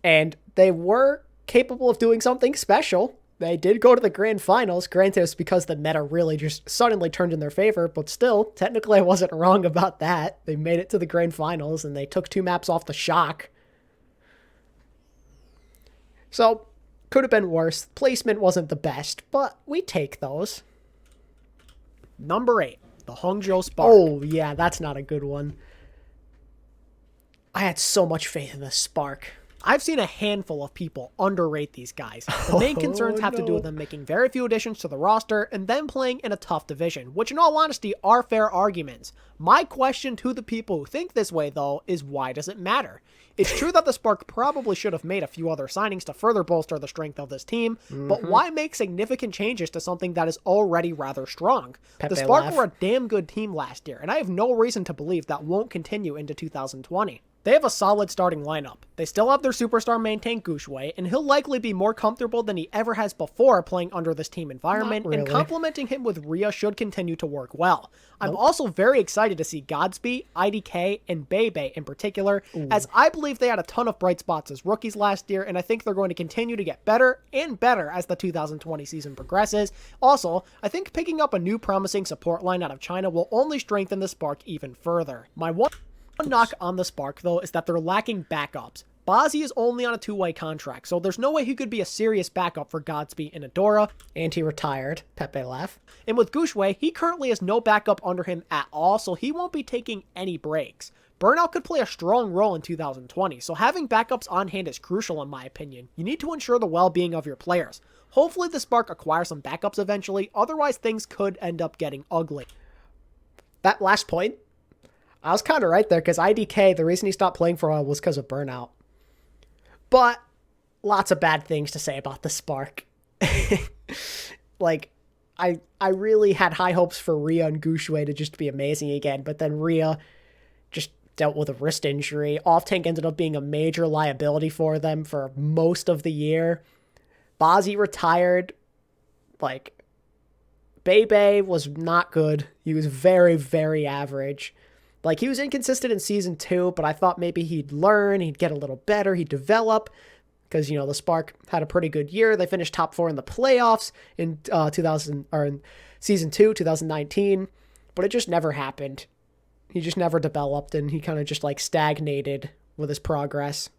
And they were capable of doing something special. They did go to the grand finals. Granted, it's because the meta really just suddenly turned in their favor, but still, technically I wasn't wrong about that. They made it to the grand finals, and they took 2 maps off the shock. So, could have been worse. Placement wasn't the best, but we take those. Number 8, the Hangzhou Spark. Oh, yeah, that's not a good one. I had so much faith in the Spark. I've seen a handful of people underrate these guys. The main concerns have to do with them making very few additions to the roster and then playing in a tough division, which in all honesty are fair arguments. My question to the people who think this way, though, is why does it matter? It's true that the Spark probably should have made a few other signings to further bolster the strength of this team, but why make significant changes to something that is already rather strong? The Spark were a damn good team last year, and I have no reason to believe that won't continue into 2020. They have a solid starting lineup. They still have their superstar main tank Gushui, and he'll likely be more comfortable than he ever has before playing under this team environment, and complementing him with Rhea should continue to work well. I'm also very excited to see Godsby, IDK, and Bebe in particular, as I believe they had a ton of bright spots as rookies last year, and I think they're going to continue to get better and better as the 2020 season progresses. Also, I think picking up a new promising support line out of China will only strengthen the Spark even further. My one knock on the Spark, though, is that they're lacking backups. Bazzi is only on a 2-way contract, so there's no way he could be a serious backup for Godsby and Adora. And he retired. Pepe left. And with Gushui, he currently has no backup under him at all, so he won't be taking any breaks. Burnout could play a strong role in 2020, so having backups on hand is crucial in my opinion. You need to ensure the well-being of your players. Hopefully the Spark acquire some backups eventually, otherwise things could end up getting ugly. That last point, I was kind of right there, because IDK, the reason he stopped playing for a while was because of burnout. But lots of bad things to say about the Spark. Like, I really had high hopes for Rhea and Gushui to just be amazing again, but then Rhea just dealt with a wrist injury. Off-tank ended up being a major liability for them for most of the year. Bazzi retired. Like, Bebe was not good. He was very, very average. Like, he was inconsistent in Season 2, but I thought maybe he'd learn, he'd get a little better, he'd develop, because, you know, the Spark had a pretty good year. They finished top 4 in the playoffs in in Season 2, 2019, but it just never happened. He just never developed, and he kind of just, like, stagnated with his progress.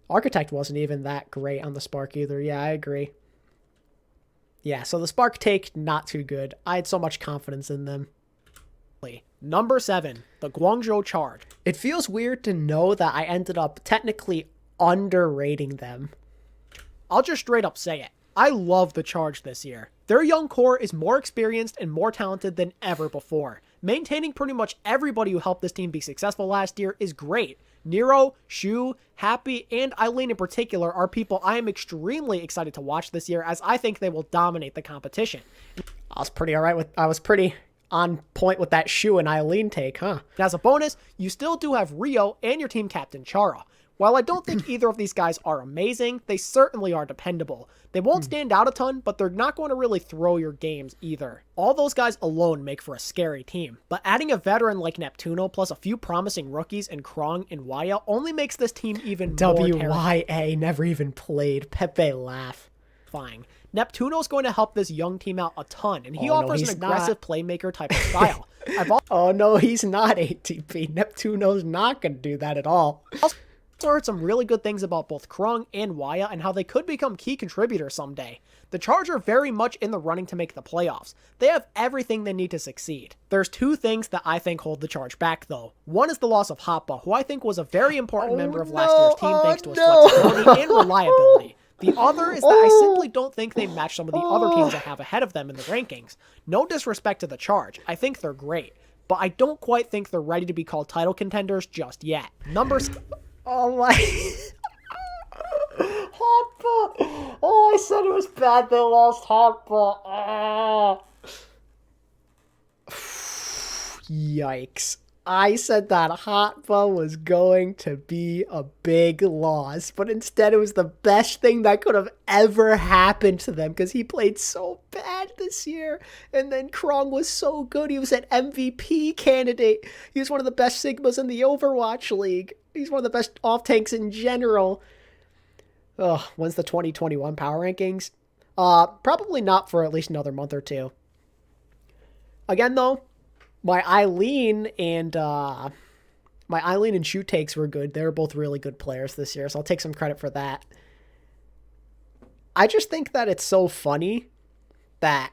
Architect wasn't even that great on the Spark either. Yeah, I agree. Yeah, so the Spark take, not too good. I had so much confidence in them. Number 7, the Guangzhou Charge. It feels weird to know that I ended up technically underrating them. I'll just straight up say it. I love the Charge this year. Their young core is more experienced and more talented than ever before. Maintaining pretty much everybody who helped this team be successful last year is great. Nero, Shu, Happy, and Eileen in particular are people I am extremely excited to watch this year, as I think they will dominate the competition. I was pretty on point with that Shu and Eileen take, huh? And as a bonus, you still do have Rio and your team captain Chara. While I don't think either of these guys are amazing, they certainly are dependable. They won't stand out a ton, but they're not going to really throw your games either. All those guys alone make for a scary team, but adding a veteran like Neptuno plus a few promising rookies in Krong and Waya only makes this team even more terrifying. WYA never even played. Pepe laugh. Neptuno's going to help this young team out a ton, and he offers an aggressive playmaker type of style. Oh no, he's not ATP. Neptuno's not going to do that at all. Also heard some really good things about both Krong and Waya and how they could become key contributors someday. The Charge are very much in the running to make the playoffs. They have everything they need to succeed. There's 2 things that I think hold the Charge back though. One is the loss of Hoppa, who I think was a very important member of last year's team thanks to his flexibility and reliability. The other is that I simply don't think they match some of the other teams I have ahead of them in the rankings. No disrespect to the Charge, I think they're great, but I don't quite think they're ready to be called title contenders just yet. Oh my... Hotba! Oh, I said it was bad they lost Hotba. Ah. Yikes. I said that Hotba was going to be a big loss, but instead it was the best thing that could have ever happened to them because he played so bad this year. And then Krong was so good. He was an MVP candidate. He was one of the best Sigmas in the Overwatch League. He's one of the best off-tanks in general. Ugh, when's the 2021 power rankings? Probably not for at least another month or 2. Again, though, my Eileen and Shu takes were good. They were both really good players this year, so I'll take some credit for that. I just think that it's so funny that,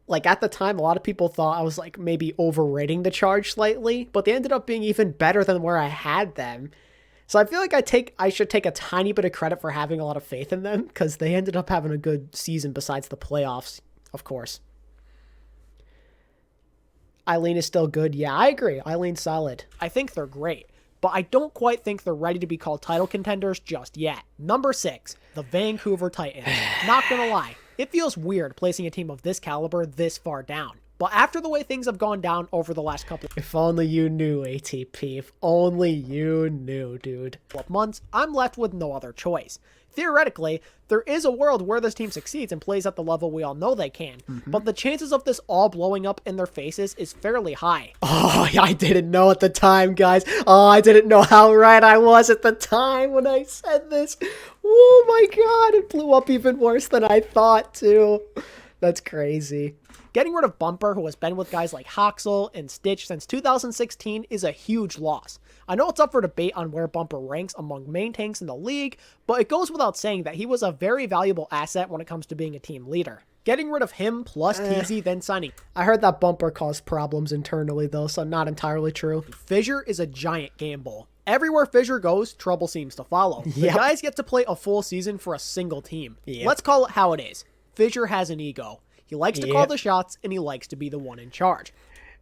like, at the time, a lot of people thought I was, like, maybe overrating the Charge slightly, but they ended up being even better than where I had them. So I feel like I should take a tiny bit of credit for having a lot of faith in them, because they ended up having a good season besides the playoffs, of course. Eileen is still good. Yeah, I agree. Eileen's solid. I think they're great, but I don't quite think they're ready to be called title contenders just yet. Number 6, the Vancouver Titans. Not gonna lie, it feels weird placing a team of this caliber this far down. But after the way things have gone down over the last couple If only you knew, ATP. If only you knew, dude. of months, I'm left with no other choice. Theoretically, there is a world where this team succeeds and plays at the level we all know they can, but the chances of this all blowing up in their faces is fairly high. Oh, I didn't know at the time, guys. Oh, I didn't know how right I was at the time when I said this. Oh my god, it blew up even worse than I thought, too. That's crazy. Getting rid of Bumper, who has been with guys like Hoxel and Stitch since 2016, is a huge loss. I know it's up for debate on where Bumper ranks among main tanks in the league, but it goes without saying that he was a very valuable asset when it comes to being a team leader. Getting rid of him plus TZ, then signing. I heard that Bumper caused problems internally, though, so not entirely true. Fissure is a giant gamble. Everywhere Fissure goes, trouble seems to follow. The Yep. guys get to play a full season for a single team. Yep. Let's call it how it is. Fissure has an ego. He likes to call the shots, and he likes to be the one in charge.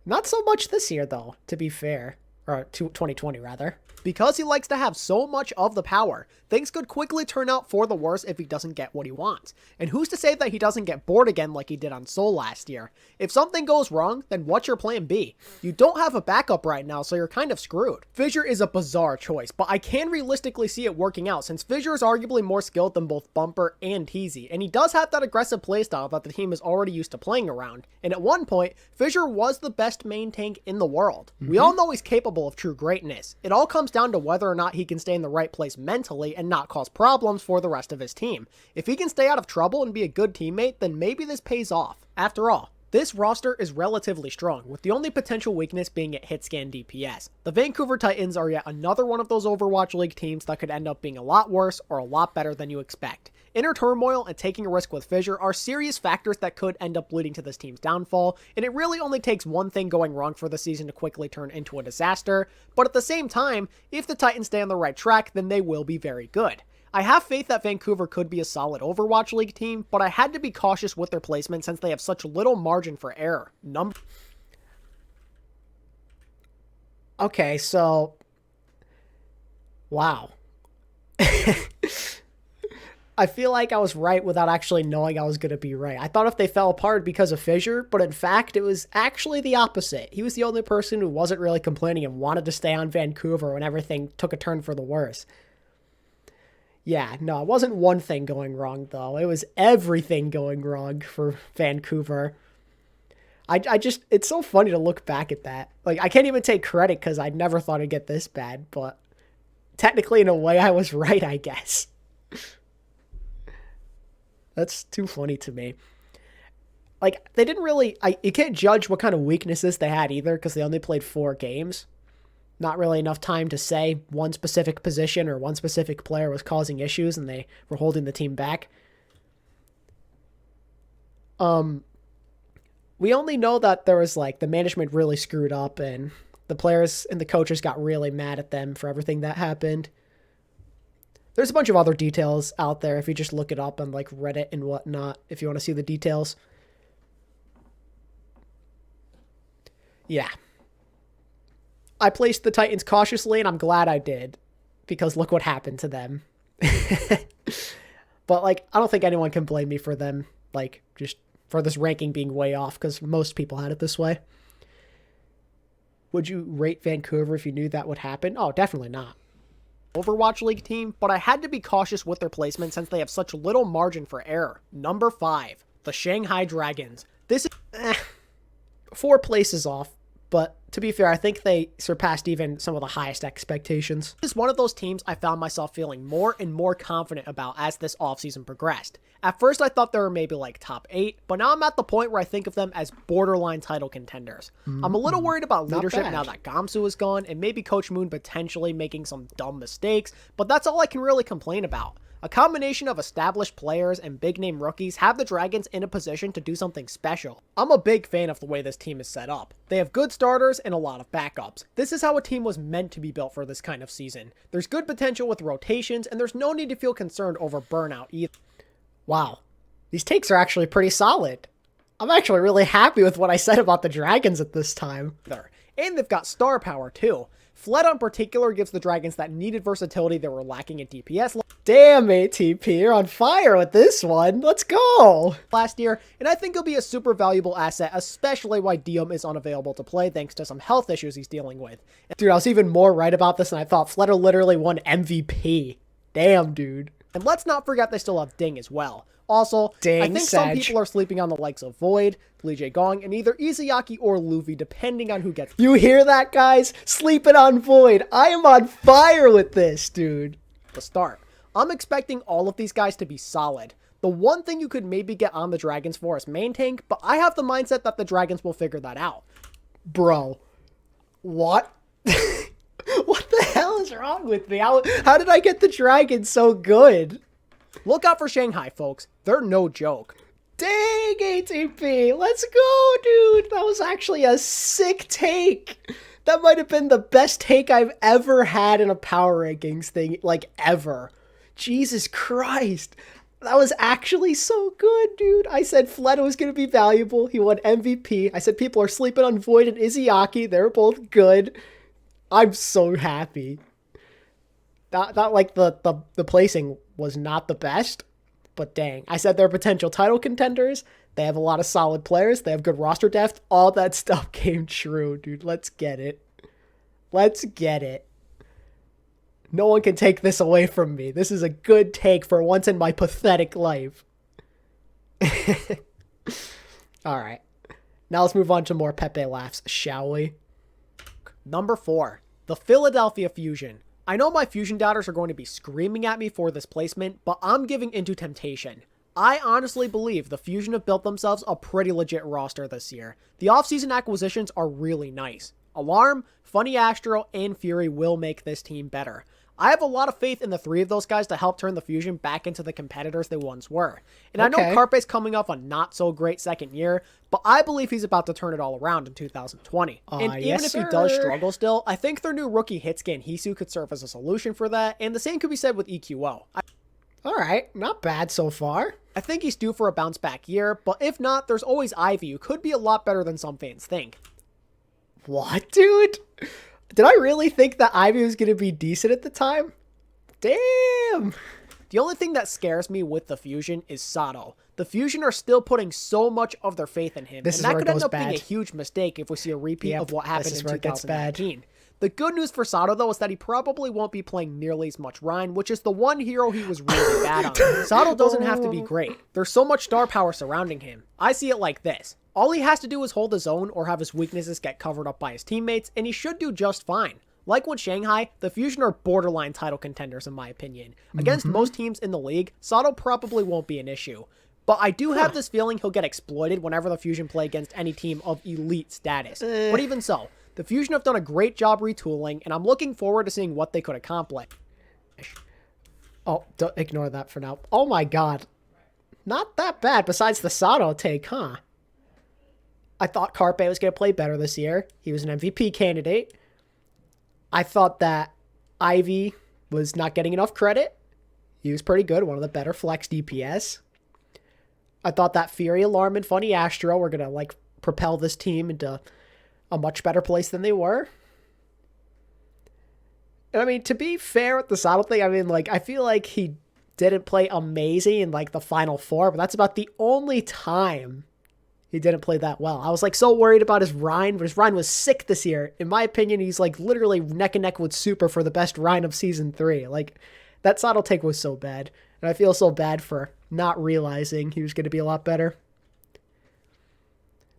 Not so much this year, though, to be fair. Or 2020, rather. Because he likes to have so much of the power, things could quickly turn out for the worse if he doesn't get what he wants. And who's to say that he doesn't get bored again like he did on Seoul last year? If something goes wrong, then what's your plan B? You don't have a backup right now, so you're kind of screwed. Fissure is a bizarre choice, but I can realistically see it working out since Fissure is arguably more skilled than both Bumper and TZ, and he does have that aggressive playstyle that the team is already used to playing around. And at one point, Fissure was the best main tank in the world. We all know he's capable of true greatness. It all comes down to whether or not he can stay in the right place mentally and not cause problems for the rest of his team. If he can stay out of trouble and be a good teammate, then maybe this pays off. After all, this roster is relatively strong, with the only potential weakness being at hitscan DPS. The Vancouver Titans are yet another one of those Overwatch League teams that could end up being a lot worse or a lot better than you expect. Inner turmoil and taking a risk with Fissure are serious factors that could end up leading to this team's downfall, and it really only takes one thing going wrong for the season to quickly turn into a disaster, but at the same time, if the Titans stay on the right track, then they will be very good. I have faith that Vancouver could be a solid Overwatch League team, but I had to be cautious with their placement since they have such little margin for error. Okay, so... Wow. I feel like I was right without actually knowing I was going to be right. I thought if they fell apart because of Fissure, but in fact, it was actually the opposite. He was the only person who wasn't really complaining and wanted to stay on Vancouver when everything took a turn for the worse. Yeah, no, it wasn't one thing going wrong, though. It was everything going wrong for Vancouver. I just, it's so funny to look back at that. Like, I can't even take credit because I never thought it'd get this bad, but technically, in a way, I was right, I guess. That's too funny to me. Like, they didn't really... you can't judge what kind of weaknesses they had either because they only played 4 games. Not really enough time to say one specific position or one specific player was causing issues and they were holding the team back. We only know that there was, like, the management really screwed up and the players and the coaches got really mad at them for everything that happened. There's a bunch of other details out there if you just look it up on like Reddit and whatnot, if you want to see the details. Yeah. I placed the Titans cautiously and I'm glad I did because look what happened to them. But like, I don't think anyone can blame me for them, like just for this ranking being way off because most people had it this way. Would you rate Vancouver if you knew that would happen? Oh, definitely not. Overwatch League team, but I had to be cautious with their placement since they have such little margin for error. Number 5, the Shanghai Dragons. This is 4 places off, but to be fair, I think they surpassed even some of the highest expectations. This is one of those teams I found myself feeling more and more confident about as this offseason progressed. At first, I thought they were maybe like top 8, but now I'm at the point where I think of them as borderline title contenders. I'm a little worried about leadership now that Gamsu is gone, and maybe Coach Moon potentially making some dumb mistakes, but that's all I can really complain about. A combination of established players and big-name rookies have the Dragons in a position to do something special. I'm a big fan of the way this team is set up. They have good starters and a lot of backups. This is how a team was meant to be built for this kind of season. There's good potential with rotations, and there's no need to feel concerned over burnout either. Wow. These takes are actually pretty solid. I'm actually really happy with what I said about the Dragons at this time. And they've got star power too. Fleta in particular gives the Dragons that needed versatility they were lacking in DPS Damn, ATP, you're on fire with this one. Let's go. Last year, and I think he'll be a super valuable asset, especially while Diem is unavailable to play thanks to some health issues he's dealing with. Dude, I was even more right about this than I thought. Fleta literally won MVP. Damn, dude. And let's not forget they still have Ding as well. Also, Ding, I think some people are sleeping on the likes of Void, Lee Jae Gong, and either Izayaki or Luffy, depending on who gets. You hear that, guys? Sleeping on Void. I am on fire with this, dude. The start. I'm expecting all of these guys to be solid. The one thing you could maybe get on the Dragons for is main tank, but I have the mindset that the Dragons will figure that out. Bro. What? What the hell is wrong with me? How did I get the Dragons so good? Look out for Shanghai, folks. They're no joke. Dang, ATP. Let's go, dude. That was actually a sick take. That might have been the best take I've ever had in a power rankings thing, like, ever. Jesus Christ. That was actually so good, dude. I said Fleta was going to be valuable. He won MVP. I said people are sleeping on Void and Izayaki. They're both good. I'm so happy. Not like the placing was not the best, but dang. I said they're potential title contenders. They have a lot of solid players. They have good roster depth. All that stuff came true, dude. Let's get it. Let's get it. No one can take this away from me. This is a good take for once in my pathetic life. All right. Now let's move on to more Pepe laughs, shall we? Number 4, the Philadelphia Fusion. I know my Fusion doubters are going to be screaming at me for this placement, but I'm giving into temptation. I honestly believe the Fusion have built themselves a pretty legit roster this year. The offseason acquisitions are really nice. Alarm, Funny Astro, and Fury will make this team better. I have a lot of faith in the 3 of those guys to help turn the Fusion back into the competitors they once were. And I know Carpe's coming off a not so great second year, but I believe he's about to turn it all around in 2020. And even if he does struggle still, I think their new rookie hit scan Hisu could serve as a solution for that, and the same could be said with EQO. All right, not bad so far. I think he's due for a bounce back year, but if not, there's always Ivy, who could be a lot better than some fans think. What, dude? Did I really think that Ivy was going to be decent at the time? Damn. The only thing that scares me with the Fusion is Sato. The Fusion are still putting so much of their faith in him, and that could end up being a huge mistake if we see a repeat of what happened in 2019. The good news for Sato, though, is that he probably won't be playing nearly as much Rein, which is the one hero he was really bad on. Sato doesn't have to be great. There's so much star power surrounding him. I see it like this. All he has to do is hold his own or have his weaknesses get covered up by his teammates, and he should do just fine. Like with Shanghai, the Fusion are borderline title contenders in my opinion. Against most teams in the league, Sato probably won't be an issue. But I do have this feeling he'll get exploited whenever the Fusion play against any team of elite status. But even so, the Fusion have done a great job retooling, and I'm looking forward to seeing what they could accomplish. Oh, don't ignore that for now. Oh my god. Not that bad besides the Sato take, huh? I thought Carpe was going to play better this year. He was an MVP candidate. I thought that Ivy was not getting enough credit. He was pretty good, one of the better flex DPS. I thought that Fury Alarm and Funny Astro were going to, like, propel this team into a much better place than they were. And I mean, to be fair with the Sato thing, I mean, like, I feel like he didn't play amazing in, like, the Final Four, but that's about the only time he didn't play that well. I was, like, so worried about his Rein, but his Rein was sick this year. In my opinion, he's, like, literally neck and neck with Super for the best Rein of Season 3. Like, that Sato take was so bad. And I feel so bad for not realizing he was going to be a lot better.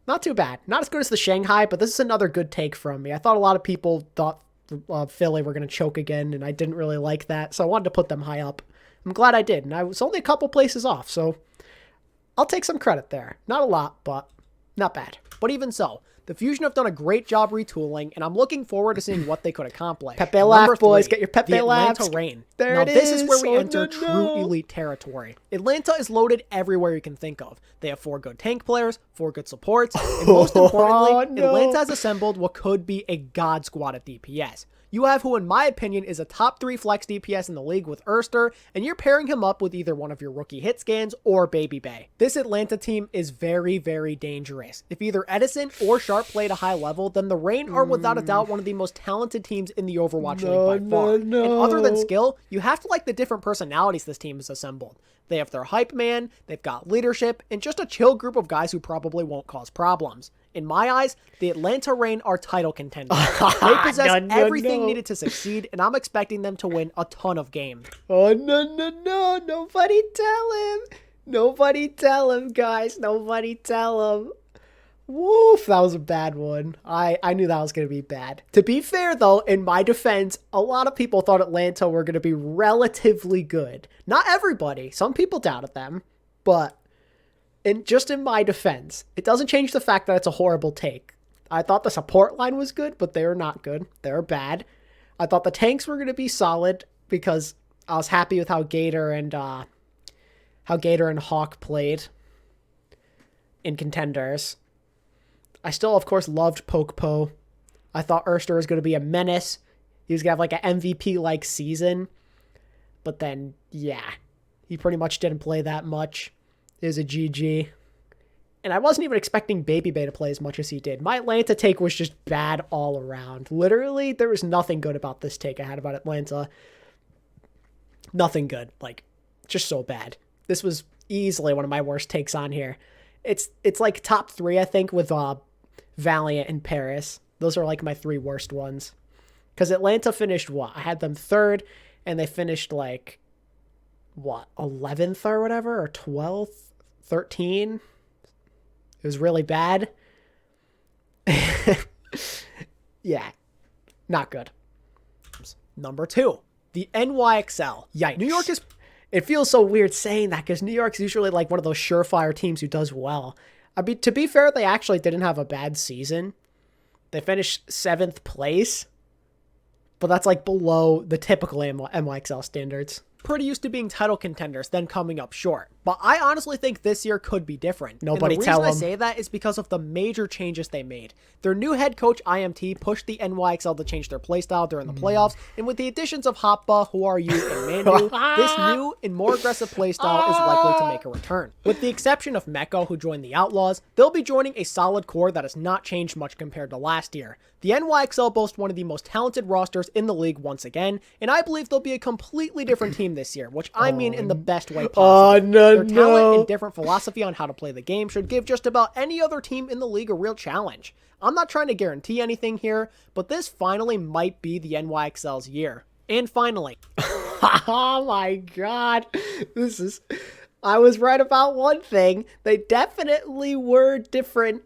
Not too bad. Not as good as the Shanghai, but this is another good take from me. I thought a lot of people thought Philly were going to choke again, and I didn't really like that, so I wanted to put them high up. I'm glad I did, and I was only a couple places off, so I'll take some credit there. Not a lot, but not bad. But even so, the Fusion have done a great job retooling, and I'm looking forward to seeing what they could accomplish. Pepe Laugh, boys. Get your Pepe Laughs. Atlanta Reign. There now, it is. This is where we enter true elite territory. Atlanta is loaded everywhere you can think of. They have 4 good tank players, 4 good supports, and most importantly, Atlanta has assembled what could be a god squad at DPS. You have who, in my opinion, is a top 3 flex DPS in the league with Erster, and you're pairing him up with either one of your rookie hit scans or Baby Bay. This Atlanta team is very, very dangerous. If either Edison or Sharp play at a high level, then the Reign are without a doubt one of the most talented teams in the Overwatch League by far. And other than skill, you have to like the different personalities this team has assembled. They have their hype man, they've got leadership, and just a chill group of guys who probably won't cause problems. In my eyes, the Atlanta Reign are title contenders. They possess everything needed to succeed, and I'm expecting them to win a ton of games. Oh, no. Nobody tell him. Nobody tell him, guys. Nobody tell him. Woof, that was a bad one. I knew that was going to be bad. To be fair, though, in my defense, a lot of people thought Atlanta were going to be relatively good. Not everybody. Some people doubted them. But just in my defense, it doesn't change the fact that it's a horrible take. I thought the support line was good, but they were not good. They were bad. I thought the tanks were going to be solid because I was happy with how Gator and Hawk played in contenders. I still, of course, loved Pokepo. I thought Erster was going to be a menace. He was going to have like an MVP-like season. But then, yeah, he pretty much didn't play that much. It was a GG. And I wasn't even expecting Baby Bay to play as much as he did. My Atlanta take was just bad all around. Literally, there was nothing good about this take I had about Atlanta. Nothing good. Like, just so bad. This was easily one of my worst takes on here. It's like top 3, I think, with Valiant and Paris. Those are like my 3 worst ones. Because Atlanta finished what? I had them 3rd, and they finished like, what, 11th or whatever? Or 12th? 13? It was really bad. Yeah. Not good. Number 2, the NYXL. Yikes. New York is... It feels so weird saying that because New York's usually like one of those surefire teams who does well. I mean, to be fair, they actually didn't have a bad season. They finished 7th place. but that's like below the typical NYXL standards. Pretty used to being title contenders, then coming up short. But I honestly think this year could be different. Nobody and the tell reason them. I say that is because of the major changes they made. Their new head coach, IMT, pushed the NYXL to change their playstyle during the playoffs, and with the additions of Hoppa, Who Are You, and Manu, this new and more aggressive playstyle is likely to make a return. With the exception of Mecca, who joined the Outlaws, they'll be joining a solid core that has not changed much compared to last year. The NYXL boasts one of the most talented rosters in the league once again, and I believe they'll be a completely different team this year, which I mean in the best way possible. Their talent and different philosophy on how to play the game should give just about any other team in the league a real challenge. I'm not trying to guarantee anything here, but this finally might be the NYXL's year. And finally, oh my god, I was right about one thing. They definitely were different.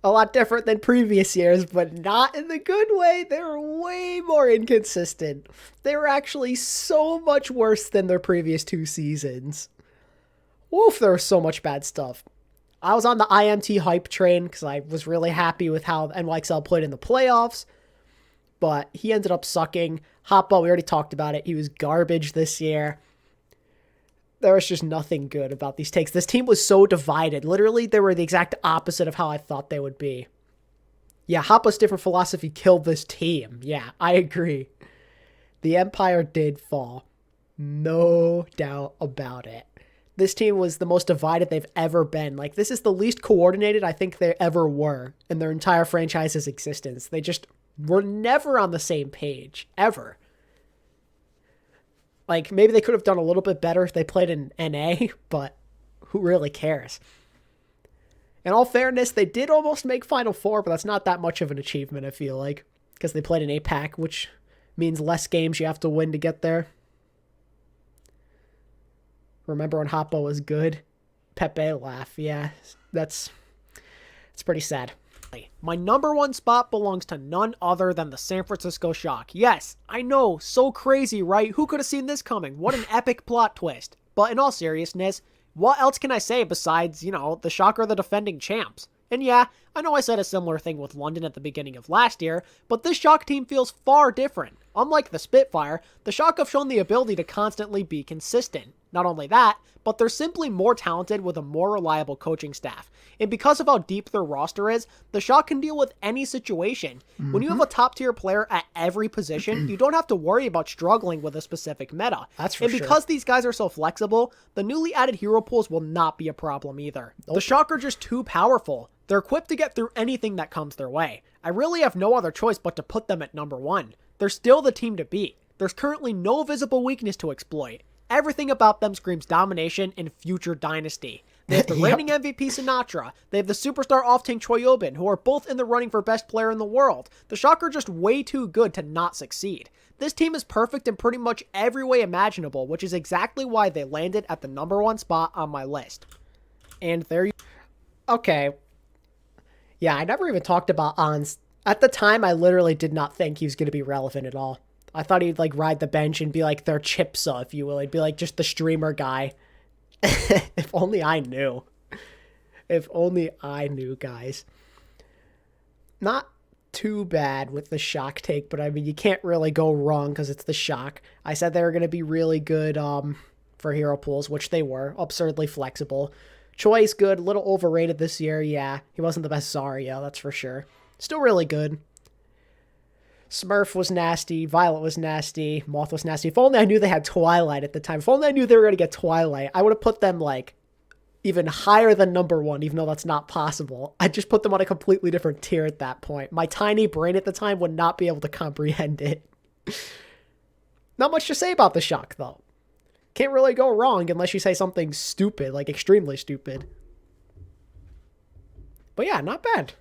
A lot different than previous years, but not in the good way. They were way more inconsistent. They were actually so much worse than their previous 2 seasons. Woof, there was so much bad stuff. I was on the IMT hype train because I was really happy with how NYXL played in the playoffs, but he ended up sucking. Hoppa, we already talked about it. He was garbage this year. There was just nothing good about these takes. This team was so divided. Literally, they were the exact opposite of how I thought they would be. Yeah, Hoppa's different philosophy killed this team. Yeah, I agree. The Empire did fall. No doubt about it. This team was the most divided they've ever been. Like, this is the least coordinated I think they ever were in their entire franchise's existence. They just were never on the same page, ever. Like, maybe they could have done a little bit better if they played in NA, but who really cares? In all fairness, they did almost make Final Four, but that's not that much of an achievement, I feel like, because they played in APAC, which means less games you have to win to get there. Remember when Hoppa was good? Pepe laugh. Yeah, it's pretty sad. My number 1 spot belongs to none other than the San Francisco Shock. Yes, I know, so crazy, right? Who could have seen this coming? What an epic plot twist. But in all seriousness, what else can I say besides, the Shock are the defending champs? And yeah, I know I said a similar thing with London at the beginning of last year, but this Shock team feels far different. Unlike the Spitfire, the Shock have shown the ability to constantly be consistent. Not only that, but they're simply more talented with a more reliable coaching staff. And because of how deep their roster is, the Shock can deal with any situation. When you have a top-tier player at every position, you don't have to worry about struggling with a specific meta. That's for sure. And because these guys are so flexible, the newly added hero pools will not be a problem either. Nope. The Shock are just too powerful. They're equipped to get through anything that comes their way. I really have no other choice but to put them at number 1. They're still the team to beat. There's currently no visible weakness to exploit. Everything about them screams domination and future dynasty. They have the reigning MVP Sinatra. They have the superstar off-tank Choi Yobin, who are both in the running for best player in the world. The Shock are just way too good to not succeed. This team is perfect in pretty much every way imaginable, which is exactly why they landed at the number 1 spot on my list. And there you... Okay. Yeah, I never even talked about Ans. At the time, I literally did not think he was going to be relevant at all. I thought he'd ride the bench and be like their Chipsa, if you will. He'd be like just the streamer guy. If only I knew. If only I knew, guys. Not too bad with the Shock take, but I mean, you can't really go wrong because it's the Shock. I said they were going to be really good for hero pools, which they were. Absurdly flexible. Choi's good, a little overrated this year, yeah. He wasn't the best Zarya, that's for sure. Still really good. Smurf was nasty, Violet was nasty, Moth was nasty. If only I knew they had Twilight at the time. If only I knew they were going to get Twilight, I would have put them even higher than number 1, even though that's not possible. I just put them on a completely different tier at that point. My tiny brain at the time would not be able to comprehend it. Not much to say about the Shock, though. Can't really go wrong unless you say something stupid, extremely stupid. But yeah, not bad.